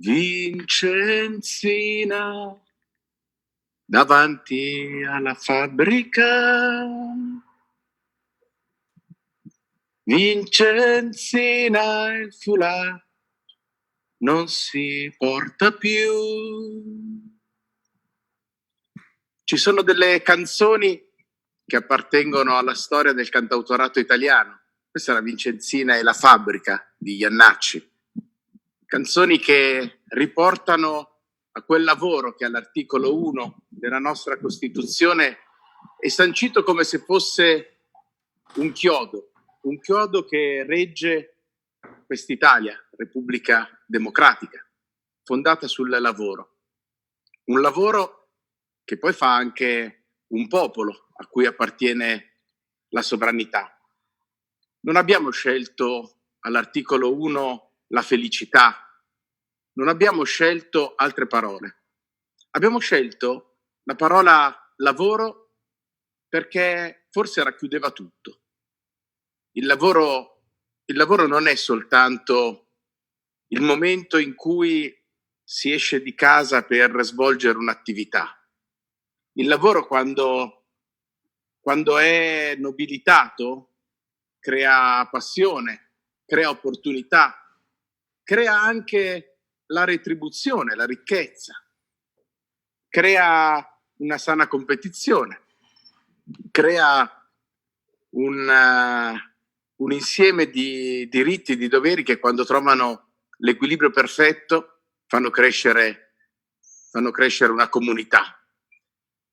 Vincenzina davanti alla fabbrica. Vincenzina, il foulard non si porta più. Ci sono delle canzoni che appartengono alla storia del cantautorato italiano. Questa è la Vincenzina e la fabbrica di Jannacci. Canzoni che riportano a quel lavoro che all'articolo 1 della nostra Costituzione è sancito come se fosse un chiodo che regge quest'Italia, Repubblica Democratica, fondata sul lavoro. Un lavoro che poi fa anche un popolo a cui appartiene la sovranità. Non abbiamo scelto all'articolo 1 la felicità, non abbiamo scelto altre parole. Abbiamo scelto la parola lavoro perché forse racchiudeva tutto. Il lavoro non è soltanto il momento in cui si esce di casa per svolgere un'attività. Il lavoro, quando è nobilitato, crea passione, crea opportunità, crea anche la retribuzione, la ricchezza, crea una sana competizione, crea un insieme di diritti, di doveri che quando trovano l'equilibrio perfetto fanno crescere una comunità.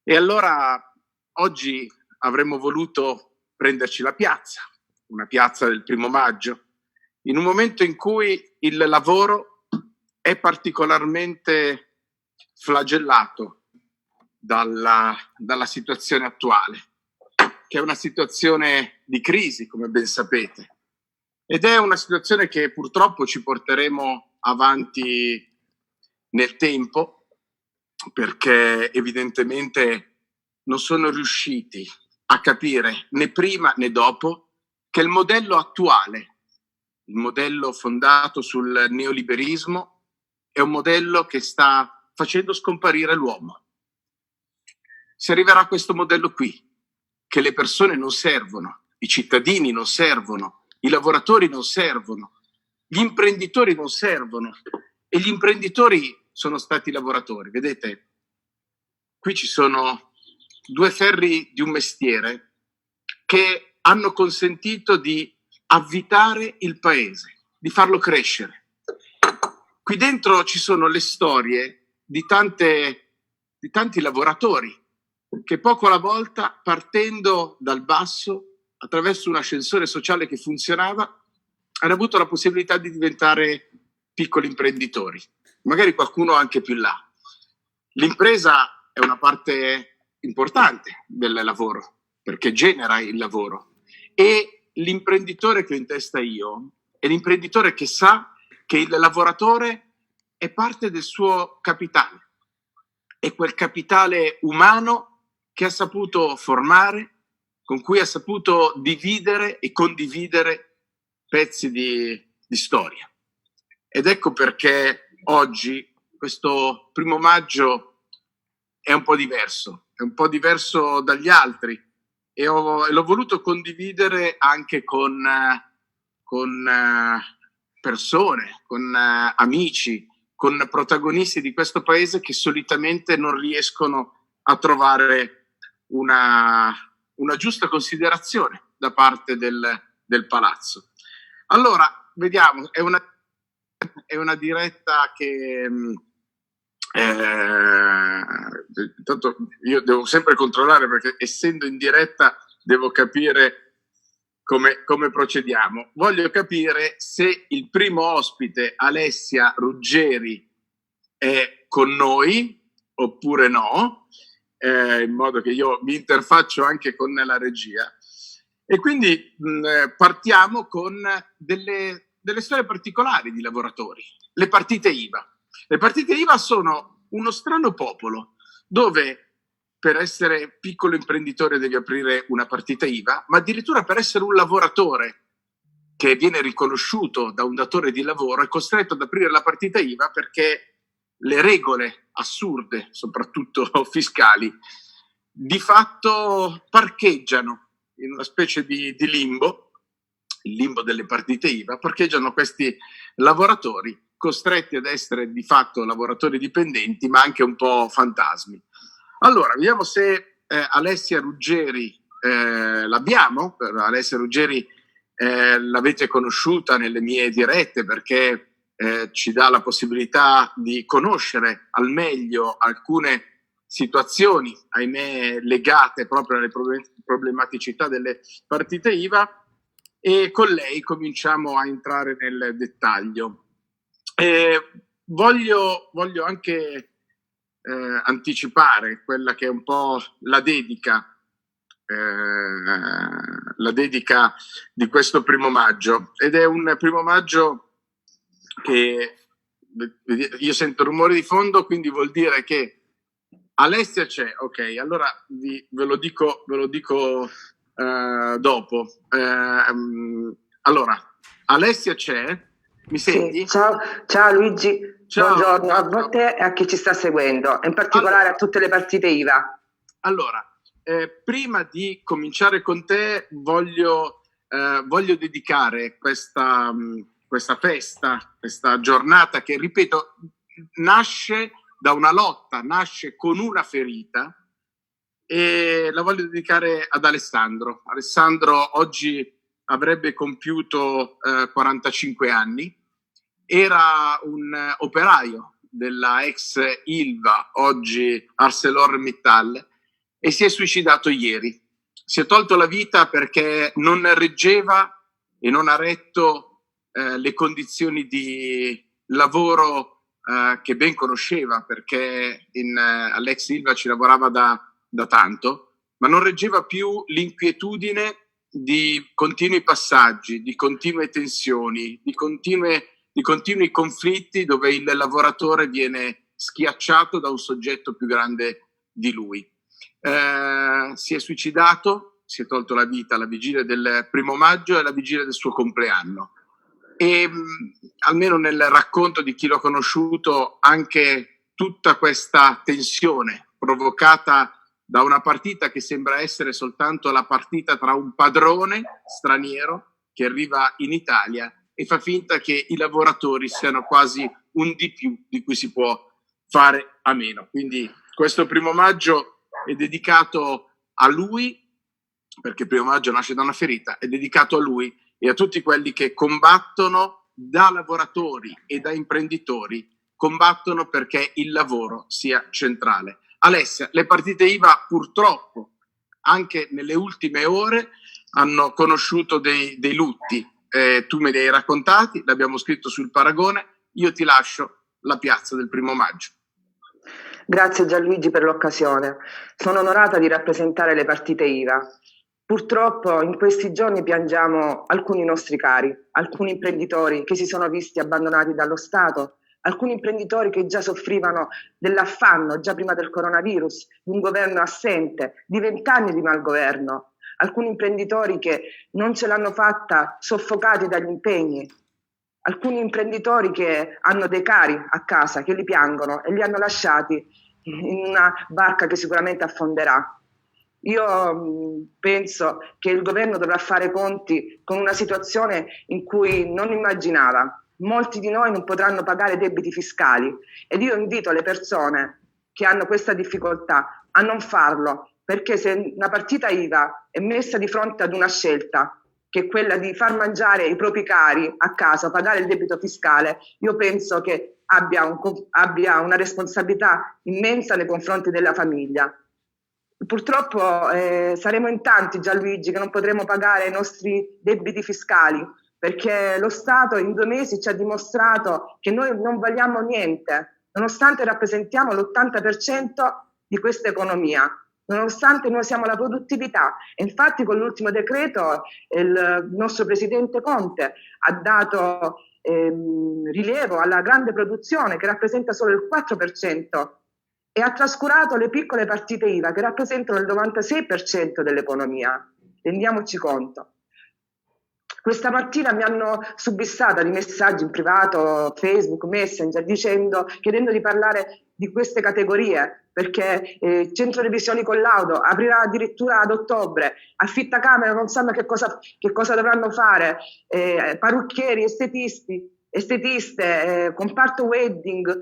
E allora oggi avremmo voluto prenderci la piazza, una piazza del 1° maggio, in un momento in cui il lavoro è particolarmente flagellato dalla situazione attuale, che è una situazione di crisi, come ben sapete, ed è una situazione che purtroppo ci porteremo avanti nel tempo, perché evidentemente non sono riusciti a capire né prima né dopo che il modello attuale, il modello fondato sul neoliberismo, è un modello che sta facendo scomparire l'uomo. Si arriverà a questo modello qui, che le persone non servono, i cittadini non servono, i lavoratori non servono, gli imprenditori non servono, e gli imprenditori sono stati i lavoratori. Vedete, qui ci sono 2 ferri di un mestiere che hanno consentito di avvitare il paese, di farlo crescere. Qui dentro ci sono le storie di tanti lavoratori che poco alla volta, partendo dal basso, attraverso un ascensore sociale che funzionava, hanno avuto la possibilità di diventare piccoli imprenditori, magari qualcuno anche più là. L'impresa è una parte importante del lavoro, perché genera il lavoro, e l'imprenditore che ho in testa io è l'imprenditore che sa che il lavoratore è parte del suo capitale, è quel capitale umano che ha saputo formare, con cui ha saputo dividere e condividere pezzi di storia. Ed ecco perché oggi, questo 1° maggio, è un po' diverso dagli altri, e l'ho voluto condividere anche con persone, con amici, con protagonisti di questo paese che solitamente non riescono a trovare una giusta considerazione da parte del palazzo. Allora, vediamo, è una diretta che intanto io devo sempre controllare, perché essendo in diretta devo capire come procediamo. Voglio capire se il primo ospite, Alessia Ruggeri, è con noi oppure no, in modo che io mi interfaccio anche con la regia. E quindi partiamo con delle storie particolari di lavoratori. Le partite IVA. Le partite IVA sono uno strano popolo dove per essere piccolo imprenditore devi aprire una partita IVA, ma addirittura per essere un lavoratore che viene riconosciuto da un datore di lavoro è costretto ad aprire la partita IVA perché le regole assurde, soprattutto fiscali, di fatto parcheggiano in una specie di limbo, il limbo delle partite IVA, parcheggiano questi lavoratori costretti ad essere di fatto lavoratori dipendenti, ma anche un po' fantasmi. Allora, vediamo se Alessia Ruggeri l'abbiamo. Alessia Ruggeri l'avete conosciuta nelle mie dirette perché ci dà la possibilità di conoscere al meglio alcune situazioni, ahimè, legate proprio alle problematicità delle partite IVA, e con lei cominciamo a entrare nel dettaglio. Voglio anche anticipare quella che è un po' la dedica di questo primo maggio, ed è un primo maggio che io sento rumori di fondo, quindi vuol dire che Alessia c'è. Ok, allora ve lo dico dopo. Allora, Alessia c'è? Mi senti? Sì, ciao Luigi, Ciao, buongiorno a ciao. te e a chi ci sta seguendo, in particolare a tutte le partite IVA. Allora, prima di cominciare con te voglio dedicare questa festa, questa giornata che, ripeto, nasce da una lotta, nasce con una ferita, e la voglio dedicare ad Alessandro. Alessandro oggi avrebbe compiuto 45 anni, era un operaio della ex Ilva, oggi ArcelorMittal, e si è suicidato ieri. Si è tolto la vita perché non reggeva e non ha retto le condizioni di lavoro che ben conosceva, perché all'ex Ilva ci lavorava da tanto, ma non reggeva più l'inquietudine di continui passaggi, di continue tensioni, di continui conflitti dove il lavoratore viene schiacciato da un soggetto più grande di lui. Si è suicidato, si è tolto la vita alla vigilia del 1° maggio e alla vigilia del suo compleanno. E almeno nel racconto di chi l'ha conosciuto, anche tutta questa tensione provocata da una partita che sembra essere soltanto la partita tra un padrone straniero che arriva in Italia e fa finta che i lavoratori siano quasi un di più di cui si può fare a meno. Quindi questo 1° maggio è dedicato a lui, perché il 1° maggio nasce da una ferita, è dedicato a lui e a tutti quelli che combattono, da lavoratori e da imprenditori, combattono perché il lavoro sia centrale. Alessia, le partite IVA purtroppo anche nelle ultime ore hanno conosciuto dei lutti. Tu me li hai raccontati, l'abbiamo scritto sul Paragone, io ti lascio la piazza del 1° maggio. Grazie Gianluigi per l'occasione. Sono onorata di rappresentare le partite IVA. Purtroppo in questi giorni piangiamo alcuni nostri cari, alcuni imprenditori che si sono visti abbandonati dallo Stato, alcuni imprenditori che già soffrivano dell'affanno già prima del coronavirus, di un governo assente, di 20 anni di malgoverno, alcuni imprenditori che non ce l'hanno fatta soffocati dagli impegni, alcuni imprenditori che hanno dei cari a casa che li piangono e li hanno lasciati in una barca che sicuramente affonderà. Io penso che il governo dovrà fare i conti con una situazione in cui non immaginava. Molti di noi non potranno pagare debiti fiscali ed io invito le persone che hanno questa difficoltà a non farlo, perché se una partita IVA è messa di fronte ad una scelta che è quella di far mangiare i propri cari a casa, pagare il debito fiscale, io penso che abbia una responsabilità immensa nei confronti della famiglia. Purtroppo saremo in tanti, Gianluigi, che non potremo pagare i nostri debiti fiscali, perché lo Stato in 2 mesi ci ha dimostrato che noi non valiamo niente, nonostante rappresentiamo l'80% di questa economia, nonostante noi siamo la produttività. E infatti con l'ultimo decreto il nostro Presidente Conte ha dato rilievo alla grande produzione, che rappresenta solo il 4%, e ha trascurato le piccole partite IVA che rappresentano il 96% dell'economia. Rendiamoci conto. Questa mattina mi hanno subissata di messaggi in privato, Facebook, Messenger, chiedendo di parlare di queste categorie, perché centro revisioni collaudo aprirà addirittura ad ottobre, affittacamere non sanno che cosa dovranno fare, parrucchieri, estetiste, comparto wedding,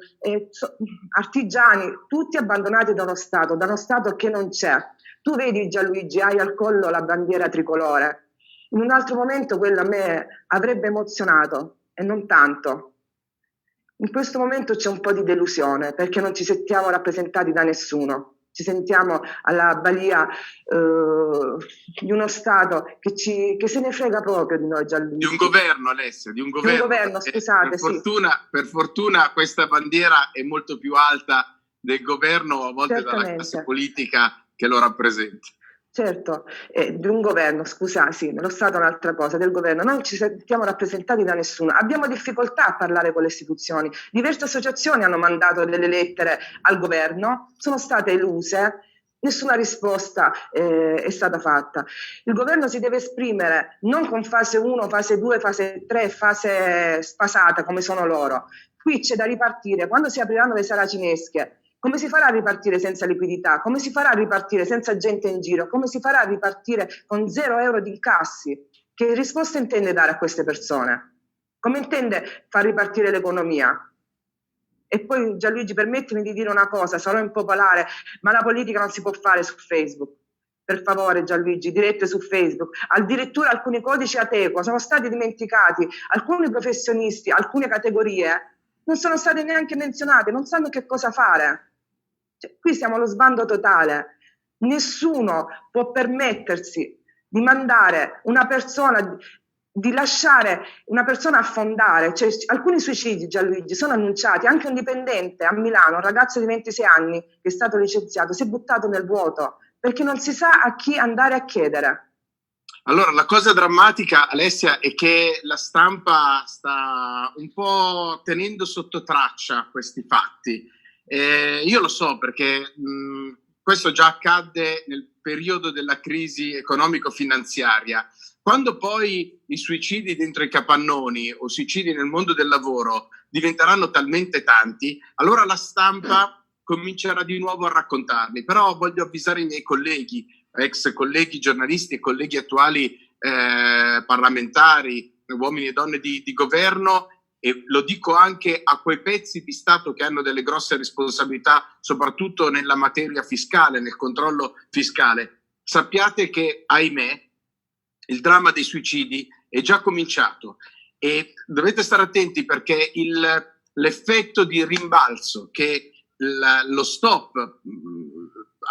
artigiani, tutti abbandonati da uno Stato che non c'è. Tu vedi Gianluigi, hai al collo la bandiera tricolore. In un altro momento quello a me avrebbe emozionato e non tanto. In questo momento c'è un po' di delusione perché non ci sentiamo rappresentati da nessuno. Ci sentiamo alla balia di uno Stato che se ne frega proprio di noi, Gianluigi. Di un governo, Alessia, di un governo. Di un governo, scusate, per fortuna questa bandiera è molto più alta del governo, a volte dalla classe politica che lo rappresenta. Certo, di un governo, scusa, sì, nello Stato è un'altra cosa, del governo, non ci sentiamo rappresentati da nessuno, abbiamo difficoltà a parlare con le istituzioni, diverse associazioni hanno mandato delle lettere al governo, sono state eluse, nessuna risposta è stata fatta. Il governo si deve esprimere non con fase 1, fase 2, fase 3, fase spasata come sono loro, qui c'è da ripartire, quando si apriranno le saracinesche. Come si farà a ripartire senza liquidità? Come si farà a ripartire senza gente in giro? Come si farà a ripartire con 0 euro di incassi? Che risposta intende dare a queste persone? Come intende far ripartire l'economia? E poi Gianluigi, permettimi di dire una cosa, sarò impopolare, ma la politica non si può fare su Facebook. Per favore Gianluigi, dirette su Facebook. Addirittura alcuni codici Ateco sono stati dimenticati, alcuni professionisti, alcune categorie non sono state neanche menzionate, non sanno che cosa fare. Cioè, qui siamo allo sbando totale. Nessuno può permettersi di mandare una persona, di lasciare una persona affondare. Cioè, alcuni suicidi, Gianluigi, sono annunciati. Anche un dipendente a Milano, un ragazzo di 26 anni che è stato licenziato, si è buttato nel vuoto perché non si sa a chi andare a chiedere. Allora, la cosa drammatica, Alessia, è che la stampa sta un po' tenendo sotto traccia questi fatti. Io lo so perché questo già accadde nel periodo della crisi economico-finanziaria. Quando poi i suicidi dentro i capannoni o suicidi nel mondo del lavoro diventeranno talmente tanti, allora la stampa comincerà di nuovo a raccontarli. Però voglio avvisare i miei colleghi, ex colleghi giornalisti e colleghi attuali parlamentari, uomini e donne di governo, e lo dico anche a quei pezzi di Stato che hanno delle grosse responsabilità, soprattutto nella materia fiscale, nel controllo fiscale. Sappiate che, ahimè, il dramma dei suicidi è già cominciato e dovete stare attenti perché l'effetto di rimbalzo che lo stop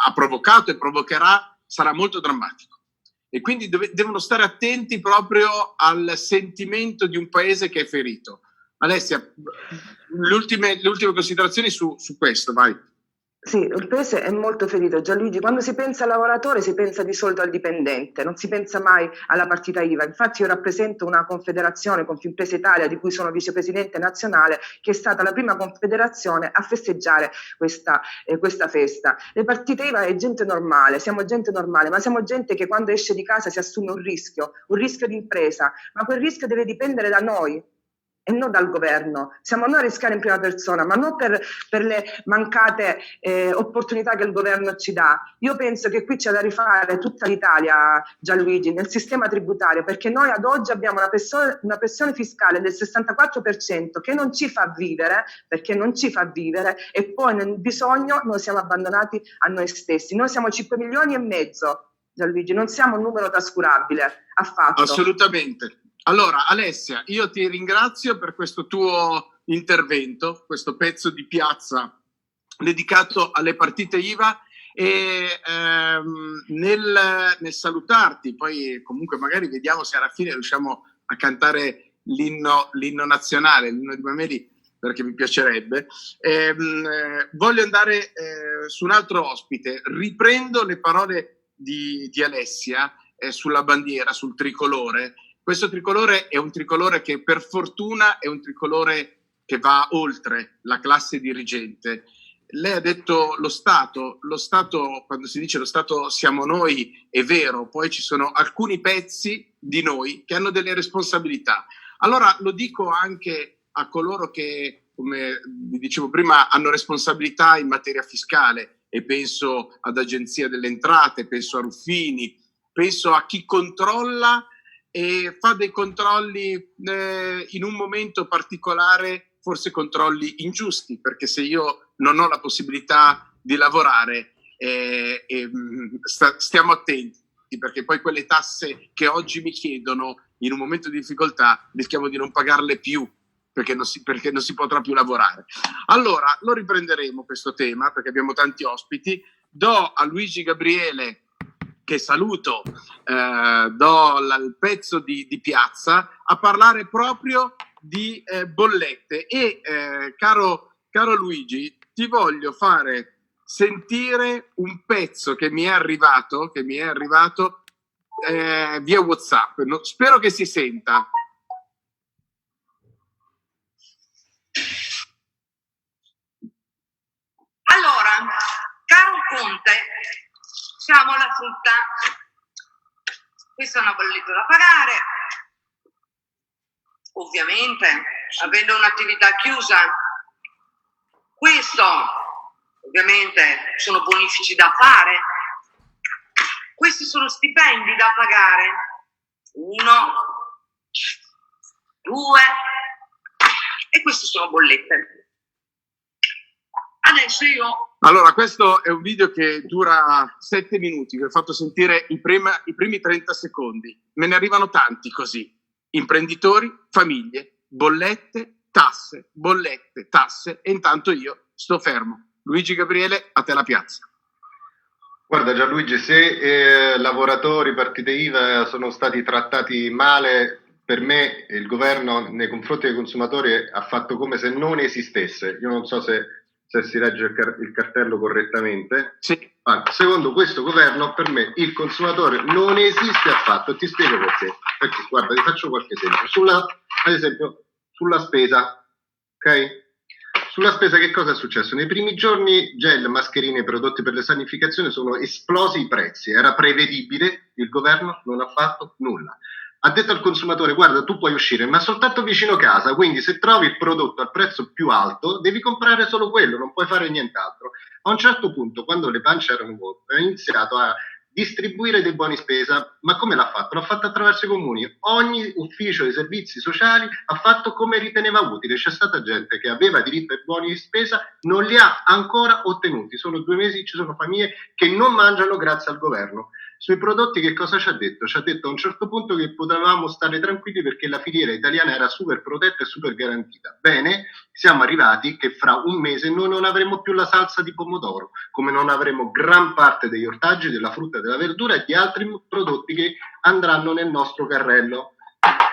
ha provocato e provocherà sarà molto drammatico. E quindi devono stare attenti proprio al sentimento di un paese che è ferito. Alessia, le ultime considerazioni su questo, vai. Sì, il paese è molto ferito. Gianluigi, quando si pensa al lavoratore si pensa di solito al dipendente, non si pensa mai alla partita IVA. Infatti io rappresento una confederazione, Confimprese Italia, di cui sono vicepresidente nazionale, che è stata la prima confederazione a festeggiare questa festa. Le partite IVA è gente normale, siamo gente normale, ma siamo gente che quando esce di casa si assume un rischio di impresa, ma quel rischio deve dipendere da noi e non dal governo. Siamo noi a rischiare in prima persona, ma non per le mancate opportunità che il governo ci dà. Io penso che qui c'è da rifare tutta l'Italia, Gianluigi, nel sistema tributario, perché noi ad oggi abbiamo una pressione fiscale del 64% che non ci fa vivere, e poi nel bisogno noi siamo abbandonati a noi stessi. Noi siamo 5 milioni e mezzo, Gianluigi, non siamo un numero trascurabile, affatto. Assolutamente. Allora, Alessia, io ti ringrazio per questo tuo intervento, questo pezzo di piazza dedicato alle partite IVA e nel salutarti, poi comunque magari vediamo se alla fine riusciamo a cantare l'inno nazionale, l'inno di Mameli, perché mi piacerebbe. Voglio andare su un altro ospite, riprendo le parole di Alessia sulla bandiera, sul tricolore. Questo tricolore è un tricolore che per fortuna è un tricolore che va oltre la classe dirigente lei ha detto lo Stato, quando si dice lo Stato siamo noi, è vero, poi ci sono alcuni pezzi di noi che hanno delle responsabilità. Allora lo dico anche a coloro che, come vi dicevo prima, hanno responsabilità in materia fiscale, e penso ad Agenzia delle Entrate, penso a Ruffini, penso a chi controlla e fa dei controlli in un momento particolare, forse controlli ingiusti, perché se io non ho la possibilità di lavorare, stiamo attenti, perché poi quelle tasse che oggi mi chiedono in un momento di difficoltà rischiamo di non pagarle più, perché non si potrà più lavorare. Allora, lo riprenderemo questo tema, perché abbiamo tanti ospiti. Do a Luigi Gabriele, che saluto, do il pezzo di Piazza, a parlare proprio di bollette. E caro Luigi, ti voglio fare sentire un pezzo che mi è arrivato via WhatsApp. Spero che si senta. Allora, caro Conte, siamo alla frutta. Questa è una bolletta da pagare. Ovviamente, avendo un'attività chiusa, questo ovviamente sono bonifici da fare. Questi sono stipendi da pagare. 1, 2 e queste sono bollette. Adesso Allora, questo è un video che dura 7 minuti, vi ho fatto sentire i primi 30 secondi. Me ne arrivano tanti così. Imprenditori, famiglie, bollette, tasse, e intanto io sto fermo. Luigi Gabriele, a te la piazza. Guarda Gianluigi, se lavoratori, partite IVA sono stati trattati male, per me il governo nei confronti dei consumatori ha fatto come se non esistesse. Io non so se si legge il cartello correttamente. Sì. Ma secondo questo governo, per me il consumatore non esiste affatto, e ti spiego perché. Perché guarda, ti faccio qualche esempio. Ad esempio, sulla spesa, ok? Sulla spesa che cosa è successo? Nei primi giorni gel, mascherine e prodotti per le sanificazioni sono esplosi i prezzi, era prevedibile, il governo non ha fatto nulla. Ha detto al consumatore: guarda, tu puoi uscire ma soltanto vicino casa, quindi se trovi il prodotto al prezzo più alto devi comprare solo quello, non puoi fare nient'altro. A un certo punto, quando le pance erano vuote, ha iniziato a distribuire dei buoni spesa. Ma come l'ha fatto? L'ha fatto attraverso i comuni. Ogni ufficio dei servizi sociali ha fatto come riteneva utile. C'è stata gente che aveva diritto ai buoni di spesa, non li ha ancora ottenuti. Sono 2 mesi, ci sono famiglie che non mangiano grazie al governo. Sui prodotti che cosa ci ha detto? Ci ha detto a un certo punto che potevamo stare tranquilli perché la filiera italiana era super protetta e super garantita. Bene, siamo arrivati che fra un mese noi non avremo più la salsa di pomodoro, come non avremo gran parte degli ortaggi, della frutta e della verdura e di altri prodotti che andranno nel nostro carrello.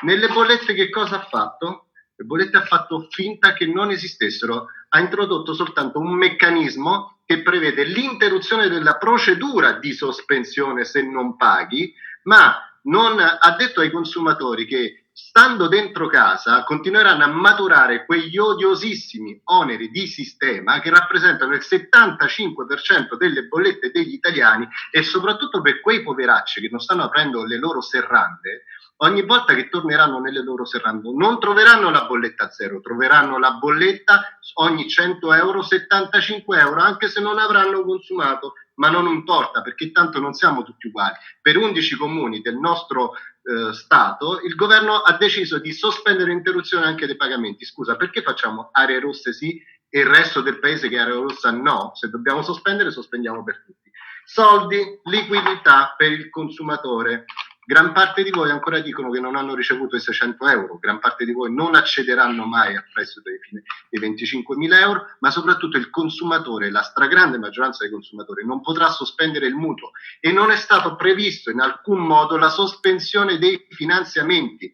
Nelle bollette che cosa ha fatto? Le bollette ha fatto finta che non esistessero, ha introdotto soltanto un meccanismo che prevede l'interruzione della procedura di sospensione se non paghi, ma non ha detto ai consumatori che stando dentro casa continueranno a maturare quegli odiosissimi oneri di sistema che rappresentano il 75% delle bollette degli italiani, e soprattutto per quei poveracci che non stanno aprendo le loro serrande. Ogni volta che torneranno nelle loro serrande non troveranno la bolletta a zero, troveranno la bolletta ogni 100 euro, 75 euro, anche se non avranno consumato, ma non importa perché tanto non siamo tutti uguali. Per 11 comuni del nostro Stato il governo ha deciso di sospendere l'interruzione anche dei pagamenti. Scusa, perché facciamo aree rosse sì e il resto del paese che è area rossa no? Se dobbiamo sospendere, sospendiamo per tutti. Soldi, liquidità per il consumatore. Gran parte di voi ancora dicono che non hanno ricevuto i 600 euro, gran parte di voi non accederanno mai al prezzo dei 25.000 euro, ma soprattutto il consumatore, la stragrande maggioranza dei consumatori, non potrà sospendere il mutuo e non è stato previsto in alcun modo la sospensione dei finanziamenti.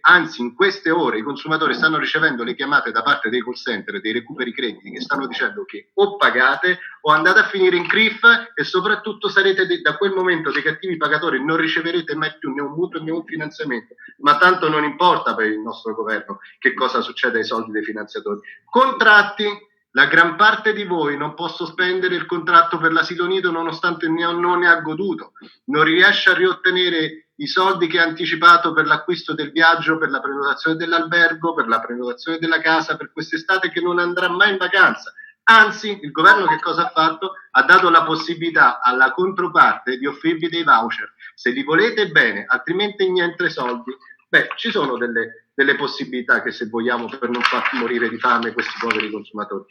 Anzi, in queste ore i consumatori stanno ricevendo le chiamate da parte dei call center, dei recuperi crediti, che stanno dicendo che o pagate o andate a finire in CRIF e soprattutto sarete da quel momento dei cattivi pagatori, non riceverete mai più né un mutuo né un finanziamento. Ma tanto non importa per il nostro governo che cosa succede ai soldi dei finanziatori. Contratti, La gran parte di voi non può sospendere il contratto per l'asilo nido nonostante non ne ha goduto, non riesce a riottenere i soldi che ha anticipato per l'acquisto del viaggio, per la prenotazione dell'albergo, per la prenotazione della casa, per quest'estate che non andrà mai in vacanza. Anzi, il governo che cosa ha fatto? Ha dato la possibilità alla controparte di offrirvi dei voucher. Se li volete bene, altrimenti niente soldi. Beh, ci sono delle possibilità che, se vogliamo, per non far morire di fame questi poveri consumatori.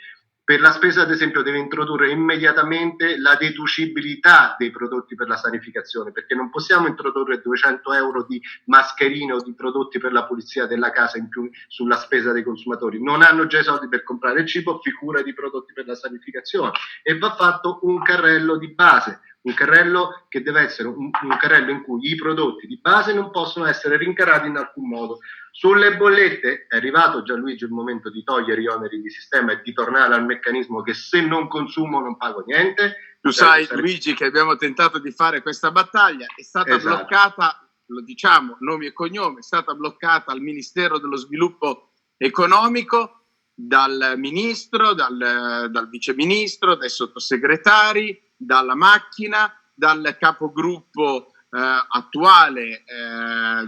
Per la spesa, ad esempio, deve introdurre immediatamente la deducibilità dei prodotti per la sanificazione, perché non possiamo introdurre 200 euro di mascherine o di prodotti per la pulizia della casa in più sulla spesa dei consumatori. Non hanno già i soldi per comprare il cibo, figura di prodotti per la sanificazione. E va fatto un carrello di base, un carrello che deve essere un carrello in cui i prodotti di base non possono essere rincarati in alcun modo. Sulle bollette è arrivato, Gianluigi, il momento di togliere gli oneri di sistema e di tornare al meccanismo che se non consumo non pago niente. Tu sai, Luigi, che abbiamo tentato di fare questa battaglia, è stata bloccata, lo diciamo, nomi e cognome, è stata bloccata al Ministero dello Sviluppo Economico dal ministro, dal viceministro, dai sottosegretari, dalla macchina, dal capogruppo attuale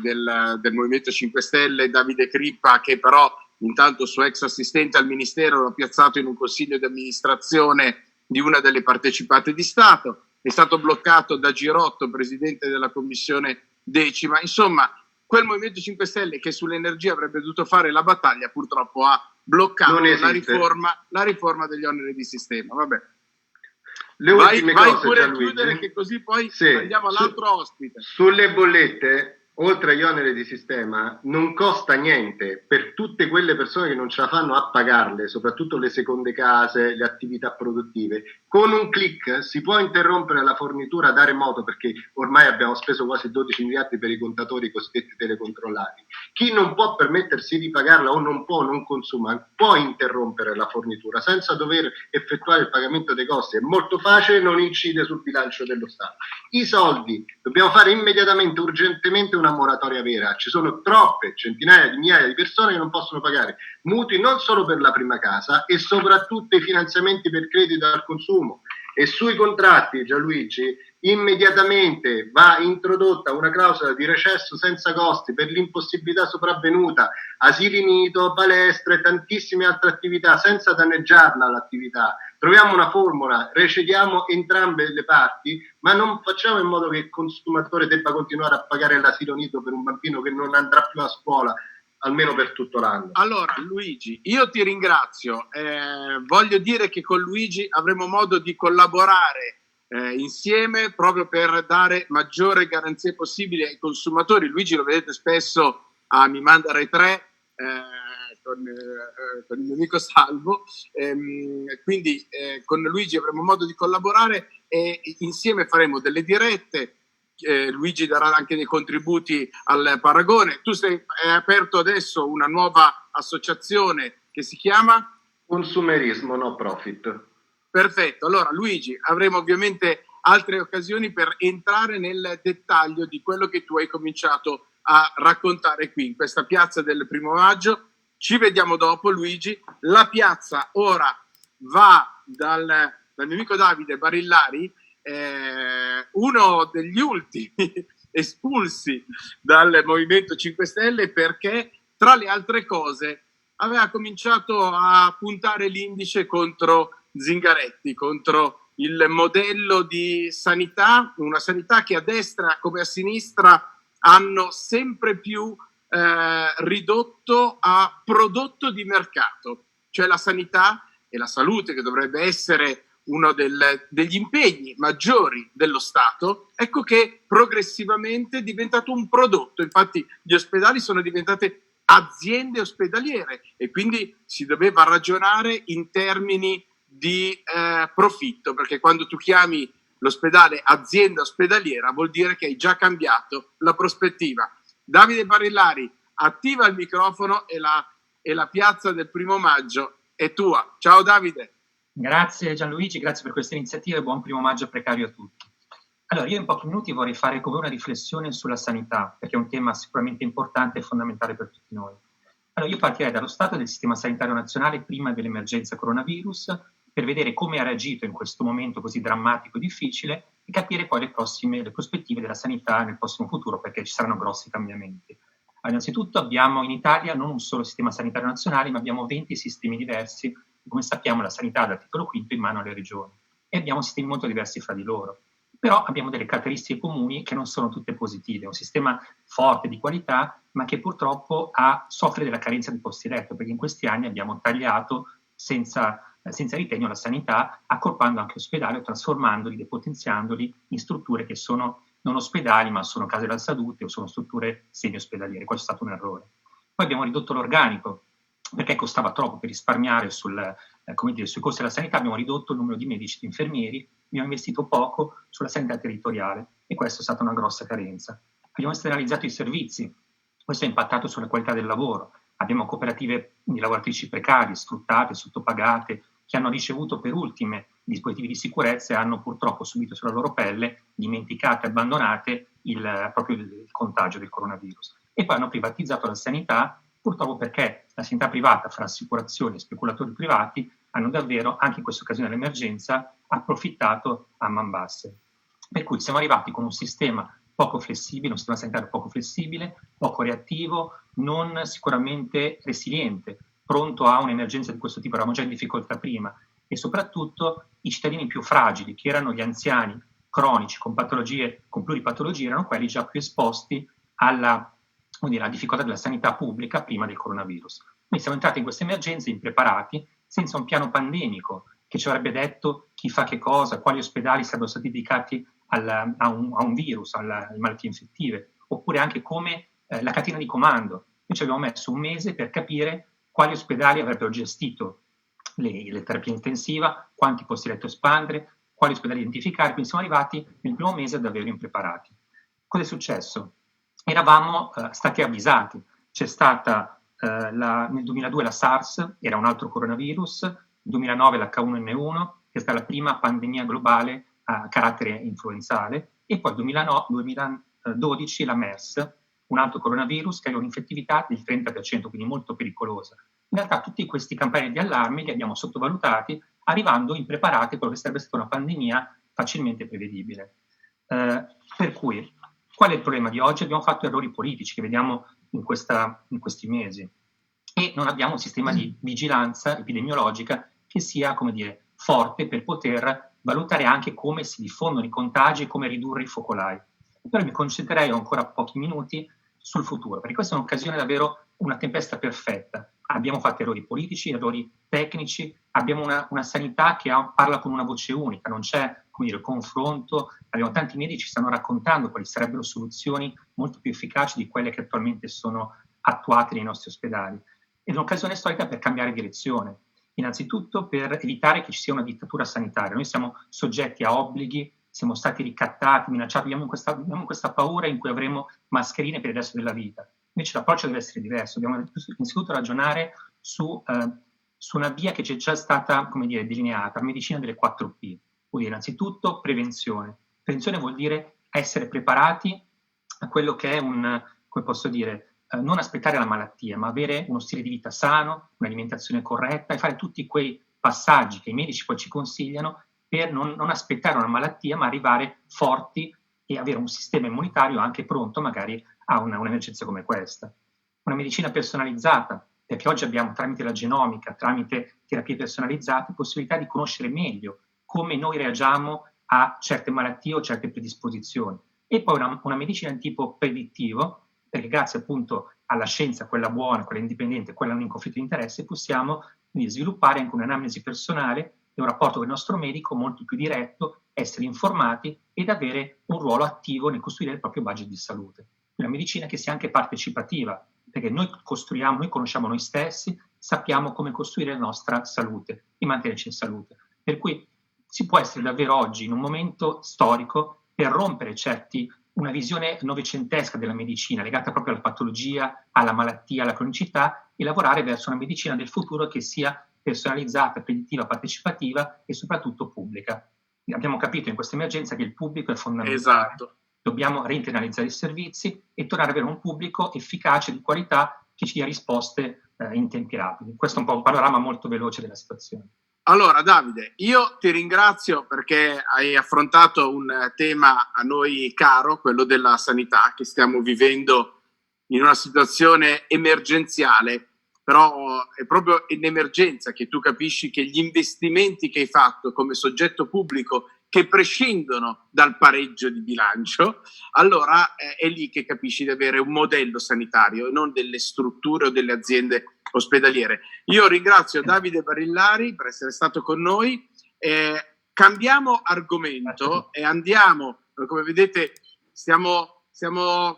del Movimento 5 Stelle, Davide Crippa, che però intanto suo ex assistente al Ministero l'ha piazzato in un consiglio di amministrazione di una delle partecipate di Stato, è stato bloccato da Girotto, presidente della commissione 10ª. Insomma, quel Movimento 5 Stelle che sull'energia avrebbe dovuto fare la battaglia, purtroppo ha bloccato la riforma degli oneri di sistema. Vabbè. Vai pure a chiudere, che così poi andiamo all'altro ospite. Sulle bollette, oltre agli oneri di sistema, non costa niente per tutte quelle persone che non ce la fanno a pagarle, soprattutto le seconde case, le attività produttive. Con un click si può interrompere la fornitura da remoto, perché ormai abbiamo speso quasi 12 miliardi per i contatori cosiddetti telecontrollati. Chi non può permettersi di pagarla o non consuma, può interrompere la fornitura senza dover effettuare il pagamento dei costi. È molto facile, non incide sul bilancio dello Stato. I soldi, dobbiamo fare immediatamente, urgentemente una moratoria vera. Ci sono troppe, centinaia di migliaia di persone che non possono pagare mutui, non solo per la prima casa, e soprattutto i finanziamenti per credito al consumo. E sui contratti, Gianluigi, immediatamente va introdotta una clausola di recesso senza costi per l'impossibilità sopravvenuta, asili nido, palestre, tantissime altre attività, senza danneggiarla l'attività. Troviamo una formula, recediamo entrambe le parti, ma non facciamo in modo che il consumatore debba continuare a pagare l'asilo nido per un bambino che non andrà più a scuola, almeno per tutto l'anno. Allora, Luigi, io ti ringrazio. Voglio dire che con Luigi avremo modo di collaborare insieme proprio per dare maggiore garanzie possibili ai consumatori. Luigi lo vedete spesso a Mi Manda Rai 3 con il mio amico Salvo, quindi con Luigi avremo modo di collaborare e insieme faremo delle dirette. Luigi darà anche dei contributi al Paragone. Tu hai aperto adesso una nuova associazione che si chiama Consumerismo No Profit. Perfetto, allora Luigi, avremo ovviamente altre occasioni per entrare nel dettaglio di quello che tu hai cominciato a raccontare qui in questa piazza del 1° maggio. Ci vediamo dopo, Luigi. La piazza ora va dal mio amico Davide Barillari, uno degli ultimi espulsi dal Movimento 5 Stelle, perché tra le altre cose aveva cominciato a puntare l'indice contro Zingaretti, contro il modello di sanità, una sanità che a destra come a sinistra hanno sempre più ridotto a prodotto di mercato, cioè la sanità e la salute, che dovrebbe essere uno degli impegni maggiori dello Stato, ecco che progressivamente è diventato un prodotto. Infatti gli ospedali sono diventate aziende ospedaliere e quindi si doveva ragionare in termini di profitto, perché quando tu chiami l'ospedale azienda ospedaliera vuol dire che hai già cambiato la prospettiva. Davide Barillari, attiva il microfono e la piazza del 1° maggio è tua. Ciao Davide. Grazie Gianluigi, grazie per questa iniziativa e buon 1° maggio precario a tutti. Allora, io in pochi minuti vorrei fare come una riflessione sulla sanità, perché è un tema sicuramente importante e fondamentale per tutti noi. Allora, io partirei dallo stato del sistema sanitario nazionale prima dell'emergenza coronavirus, per vedere come ha reagito in questo momento così drammatico e difficile e capire poi le prospettive della sanità nel prossimo futuro, perché ci saranno grossi cambiamenti. Allora, innanzitutto abbiamo in Italia non un solo sistema sanitario nazionale, ma abbiamo 20 sistemi diversi. Come sappiamo la sanità dal titolo quinto in mano alle regioni e abbiamo sistemi molto diversi fra di loro. Però abbiamo delle caratteristiche comuni che non sono tutte positive. Un sistema forte di qualità, ma che purtroppo soffre della carenza di posti letto, perché in questi anni abbiamo tagliato senza ritegno la sanità, accorpando anche ospedali o trasformandoli, depotenziandoli in strutture che sono non ospedali, ma sono case della salute o sono strutture semi-ospedaliere. Questo è stato un errore. Poi abbiamo ridotto l'organico, perché costava troppo per risparmiare sui costi della sanità, abbiamo ridotto il numero di medici e di infermieri, abbiamo investito poco sulla sanità territoriale e questa è stata una grossa carenza. Abbiamo esternalizzato i servizi, questo ha impattato sulla qualità del lavoro. Abbiamo cooperative di lavoratrici precarie, sfruttate, sottopagate, che hanno ricevuto per ultime dispositivi di sicurezza e hanno purtroppo subito sulla loro pelle, dimenticate, abbandonate, proprio il contagio del coronavirus. E poi hanno privatizzato la sanità, purtroppo perché la sanità privata, fra assicurazioni e speculatori privati, hanno davvero, anche in questa occasione dell'emergenza, approfittato a man basse. Per cui siamo arrivati con un sistema poco flessibile, un sistema sanitario poco flessibile, poco reattivo, non sicuramente resiliente, pronto a un'emergenza di questo tipo, eravamo già in difficoltà prima, e soprattutto i cittadini più fragili, che erano gli anziani cronici con patologie, con pluripatologie, erano quelli già più esposti alla difficoltà della sanità pubblica prima del coronavirus. Noi siamo entrati in questa emergenza impreparati, senza un piano pandemico che ci avrebbe detto chi fa che cosa, quali ospedali sarebbero stati dedicati a un virus, alle malattie infettive, oppure anche come la catena di comando. Noi ci abbiamo messo un mese per capire quali ospedali avrebbero gestito le terapie intensive, quanti posti letto espandere, quali ospedali identificare, quindi siamo arrivati nel primo mese davvero impreparati. Cosa è successo? Eravamo stati avvisati, c'è stata nel 2002 la SARS, era un altro coronavirus, nel 2009 l'H1N1, che è stata la prima pandemia globale a carattere influenzale, e poi nel 2012 la MERS, un altro coronavirus che aveva un'infettività del 30%, quindi molto pericolosa. In realtà tutti questi campanelli di allarme li abbiamo sottovalutati, arrivando impreparati a quello che sarebbe stata una pandemia facilmente prevedibile. Per cui, qual è il problema di oggi? Abbiamo fatto errori politici che vediamo in questi mesi e non abbiamo un sistema di vigilanza epidemiologica che sia, come dire, forte per poter valutare anche come si diffondono i contagi e come ridurre i focolai. Però mi concentrerei ancora pochi minuti sul futuro, perché questa è un'occasione davvero, una tempesta perfetta. Abbiamo fatto errori politici, errori tecnici, abbiamo una sanità che parla con una voce unica, non c'è, come dire, confronto, abbiamo tanti medici che stanno raccontando quali sarebbero soluzioni molto più efficaci di quelle che attualmente sono attuate nei nostri ospedali. È un'occasione storica per cambiare direzione, innanzitutto per evitare che ci sia una dittatura sanitaria. Noi siamo soggetti a obblighi, siamo stati ricattati, minacciati, abbiamo questa paura in cui avremo mascherine per il resto della vita. Invece l'approccio deve essere diverso, dobbiamo innanzitutto ragionare su una via che ci è già stata, come dire, delineata, la medicina delle 4P. Vuol dire innanzitutto prevenzione. Prevenzione vuol dire essere preparati a quello che è come posso dire, non aspettare la malattia, ma avere uno stile di vita sano, un'alimentazione corretta e fare tutti quei passaggi che i medici poi ci consigliano per non aspettare una malattia, ma arrivare forti e avere un sistema immunitario anche pronto magari a un'emergenza come questa. Una medicina personalizzata, perché oggi abbiamo tramite la genomica, tramite terapie personalizzate, possibilità di conoscere meglio come noi reagiamo a certe malattie o certe predisposizioni. E poi una medicina di tipo predittivo, perché grazie appunto alla scienza, quella buona, quella indipendente, quella non in conflitto di interesse, possiamo sviluppare anche un'anamnesi personale e un rapporto con il nostro medico molto più diretto, essere informati ed avere un ruolo attivo nel costruire il proprio budget di salute. Una medicina che sia anche partecipativa, perché noi conosciamo noi stessi, sappiamo come costruire la nostra salute e mantenerci in salute. Per cui si può essere davvero oggi in un momento storico per rompere una visione novecentesca della medicina legata proprio alla patologia, alla malattia, alla cronicità e lavorare verso una medicina del futuro che sia personalizzata, predittiva, partecipativa e soprattutto pubblica. Abbiamo capito in questa emergenza che il pubblico è fondamentale. Esatto. Dobbiamo reinternalizzare i servizi e tornare ad avere un pubblico efficace, di qualità, ci sia risposte in tempi rapidi. Questo è un po' un panorama molto veloce della situazione. Allora Davide, io ti ringrazio perché hai affrontato un tema a noi caro, quello della sanità, che stiamo vivendo in una situazione emergenziale, però è proprio in emergenza che tu capisci che gli investimenti che hai fatto come soggetto pubblico, che prescindono dal pareggio di bilancio, allora è lì che capisci di avere un modello sanitario e non delle strutture o delle aziende ospedaliere. Io ringrazio Davide Barillari per essere stato con noi. Cambiamo argomento e andiamo, come vedete stiamo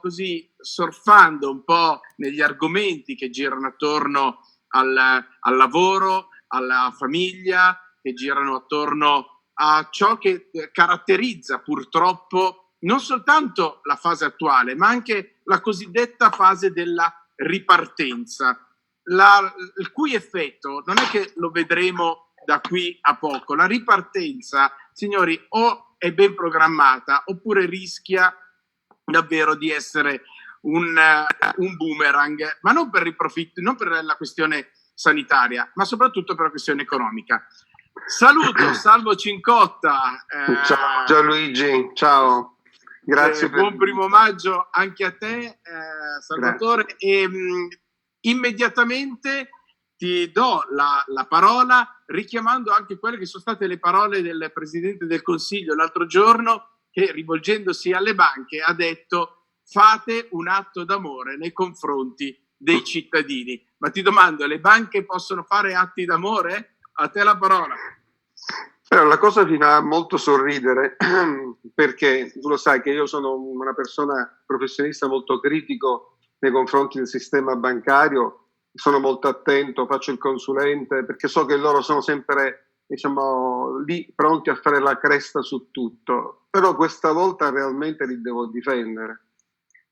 così surfando un po' negli argomenti che girano attorno al lavoro, alla famiglia, che girano attorno a ciò che caratterizza purtroppo non soltanto la fase attuale, ma anche la cosiddetta fase della ripartenza, il cui effetto non è che lo vedremo da qui a poco. La ripartenza, signori, o è ben programmata oppure rischia davvero di essere un boomerang, ma non per i profitti, non per la questione sanitaria, ma soprattutto per la questione economica. Saluto Salvo Cincotta. Ciao Gianluigi, ciao. Grazie. Buon primo maggio anche a te, Salvatore. E immediatamente ti do la parola richiamando anche quelle che sono state le parole del Presidente del Consiglio l'altro giorno, che rivolgendosi alle banche ha detto: fate un atto d'amore nei confronti dei cittadini. Ma ti domando, le banche possono fare atti d'amore? A te la parola. Però la cosa mi fa molto sorridere perché tu lo sai che io sono una persona professionista molto critico nei confronti del sistema bancario, sono molto attento, faccio il consulente perché so che loro sono sempre, diciamo, lì pronti a fare la cresta su tutto, però questa volta realmente li devo difendere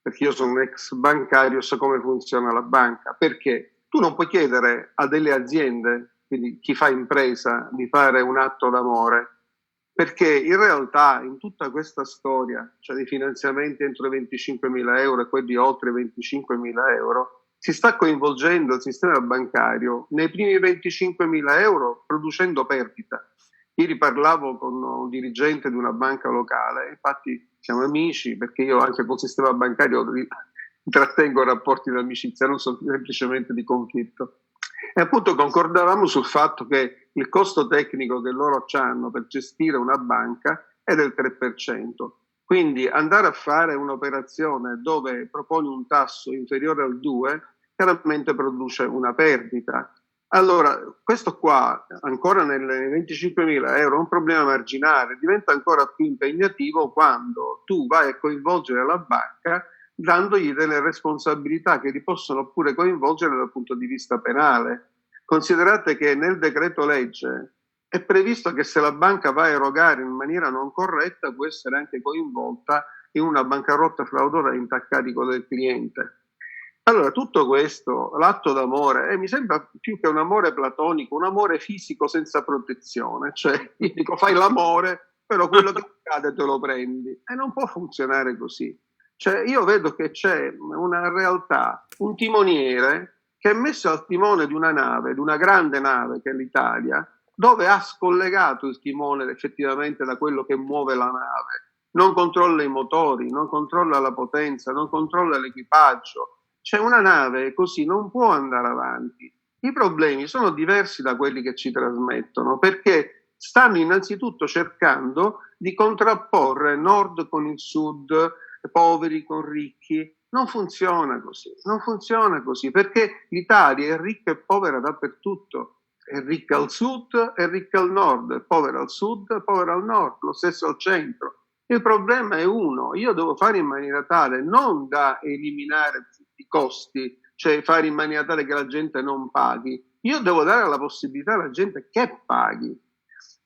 perché io sono un ex bancario, so come funziona la banca, perché tu non puoi chiedere a delle aziende, quindi chi fa impresa, di fare un atto d'amore, perché in realtà in tutta questa storia, cioè di finanziamenti entro i 25.000 euro e quelli oltre i 25.000 euro, si sta coinvolgendo il sistema bancario nei primi 25.000 euro producendo perdita. Ieri parlavo con un dirigente di una banca locale, infatti siamo amici perché io anche col sistema bancario intrattengo rapporti di amicizia, non semplicemente di conflitto. E appunto concordavamo sul fatto che il costo tecnico che loro hanno per gestire una banca è del 3%. Quindi andare a fare un'operazione dove proponi un tasso inferiore al 2% chiaramente produce una perdita. Allora, questo qua, ancora nei 25.000 euro, è un problema marginale, diventa ancora più impegnativo quando tu vai a coinvolgere la banca dandogli delle responsabilità che li possono pure coinvolgere dal punto di vista penale. Considerate che nel decreto legge è previsto che se la banca va a erogare in maniera non corretta può essere anche coinvolta in una bancarotta fraudolenta a carico del cliente. Allora, tutto questo, l'atto d'amore, mi sembra più che un amore platonico, un amore fisico senza protezione, cioè io dico fai l'amore, però quello che accade te lo prendi, e non può funzionare così. Cioè io vedo che c'è una realtà, un timoniere che è messo al timone di una nave, di una grande nave che è l'Italia, dove ha scollegato il timone effettivamente da quello che muove la nave, non controlla i motori, non controlla la potenza, non controlla l'equipaggio. C'è una nave così non può andare avanti. I problemi sono diversi da quelli che ci trasmettono, perché stanno innanzitutto cercando di contrapporre nord con il sud, poveri con ricchi. Non funziona così, perché l'Italia è ricca e povera dappertutto. È ricca al sud, è ricca al nord, è povera al sud, è povera al nord, lo stesso al centro. Il problema è uno, io devo fare in maniera tale non da eliminare i costi, cioè fare in maniera tale che la gente non paghi, io devo dare la possibilità alla gente che paghi.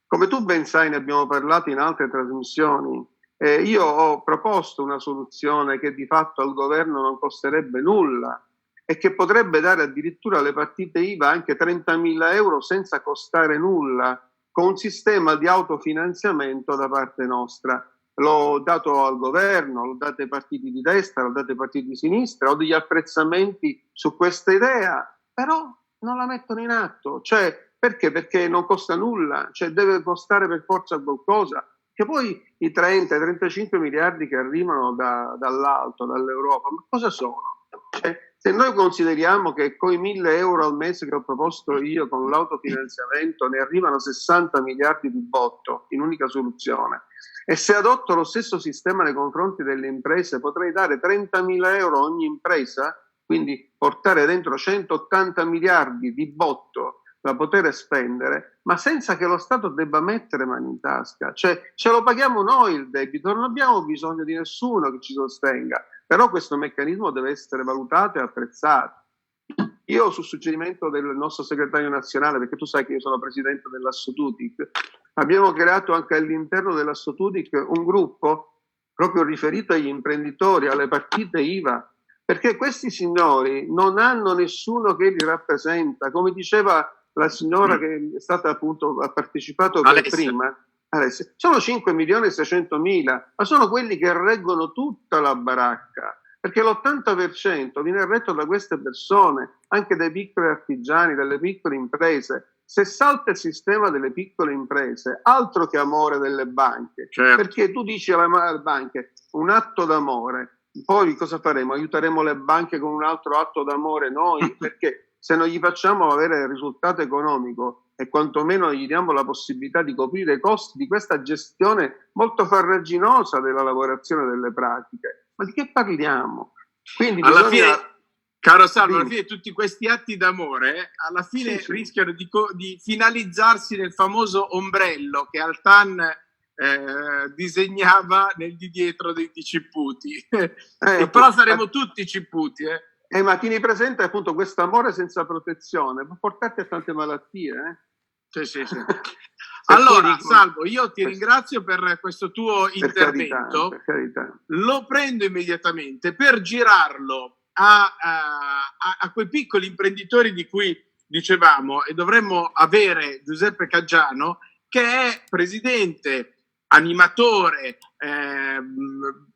Come tu ben sai, ne abbiamo parlato in altre trasmissioni, io ho proposto una soluzione che di fatto al governo non costerebbe nulla e che potrebbe dare addirittura alle partite IVA anche 30.000 euro senza costare nulla, con un sistema di autofinanziamento da parte nostra. l'ho dato al governo, l'ho dato ai partiti di destra, l'ho dato ai partiti di sinistra, ho degli apprezzamenti su questa idea, però non la mettono in atto. Cioè, perché? Perché non costa nulla, cioè deve costare per forza qualcosa. Che poi i 30-35 miliardi che arrivano dall'alto, dall'Europa, ma cosa sono? Cioè, se noi consideriamo che con i 1.000 euro al mese che ho proposto io con l'autofinanziamento ne arrivano 60 miliardi di botto in unica soluzione, e se adotto lo stesso sistema nei confronti delle imprese potrei dare 30.000 euro a ogni impresa, quindi portare dentro 180 miliardi di botto da poter spendere, ma senza che lo Stato debba mettere mani in tasca. Cioè, ce lo paghiamo noi il debito, non abbiamo bisogno di nessuno che ci sostenga, però questo meccanismo deve essere valutato e apprezzato. Io, su suggerimento del nostro segretario nazionale, perché tu sai che io sono presidente dell'Assotutic, abbiamo creato anche all'interno dell'Assotutic un gruppo proprio riferito agli imprenditori, alle partite IVA, perché questi signori non hanno nessuno che li rappresenta. Come diceva la signora che è stata appunto, ha partecipato per prima, Alessia, sono 5.600.000, ma sono quelli che reggono tutta la baracca, perché l'80% viene retto da queste persone, anche dai piccoli artigiani, dalle piccole imprese. Se salta il sistema delle piccole imprese, altro che amore delle banche, certo. Perché tu dici alle banche un atto d'amore, poi cosa faremo? Aiuteremo le banche con un altro atto d'amore noi? Perché se non gli facciamo avere il risultato economico e quantomeno gli diamo la possibilità di coprire i costi di questa gestione molto farraginosa della lavorazione delle pratiche, ma di che parliamo? Quindi alla fine, caro Salvo, alla fine tutti questi atti d'amore alla fine sì. rischiano di finalizzarsi nel famoso ombrello che Altan disegnava nel di dietro dei cipputi. Però saremo tutti cipputi. Ma tieni presente appunto questo amore senza protezione può portarti a tante malattie. Sì. Allora, Salvo, io ti ringrazio per questo tuo intervento. Per carità. Lo prendo immediatamente per girarlo a quei piccoli imprenditori di cui dicevamo, e dovremmo avere Giuseppe Caggiano, che è presidente, animatore,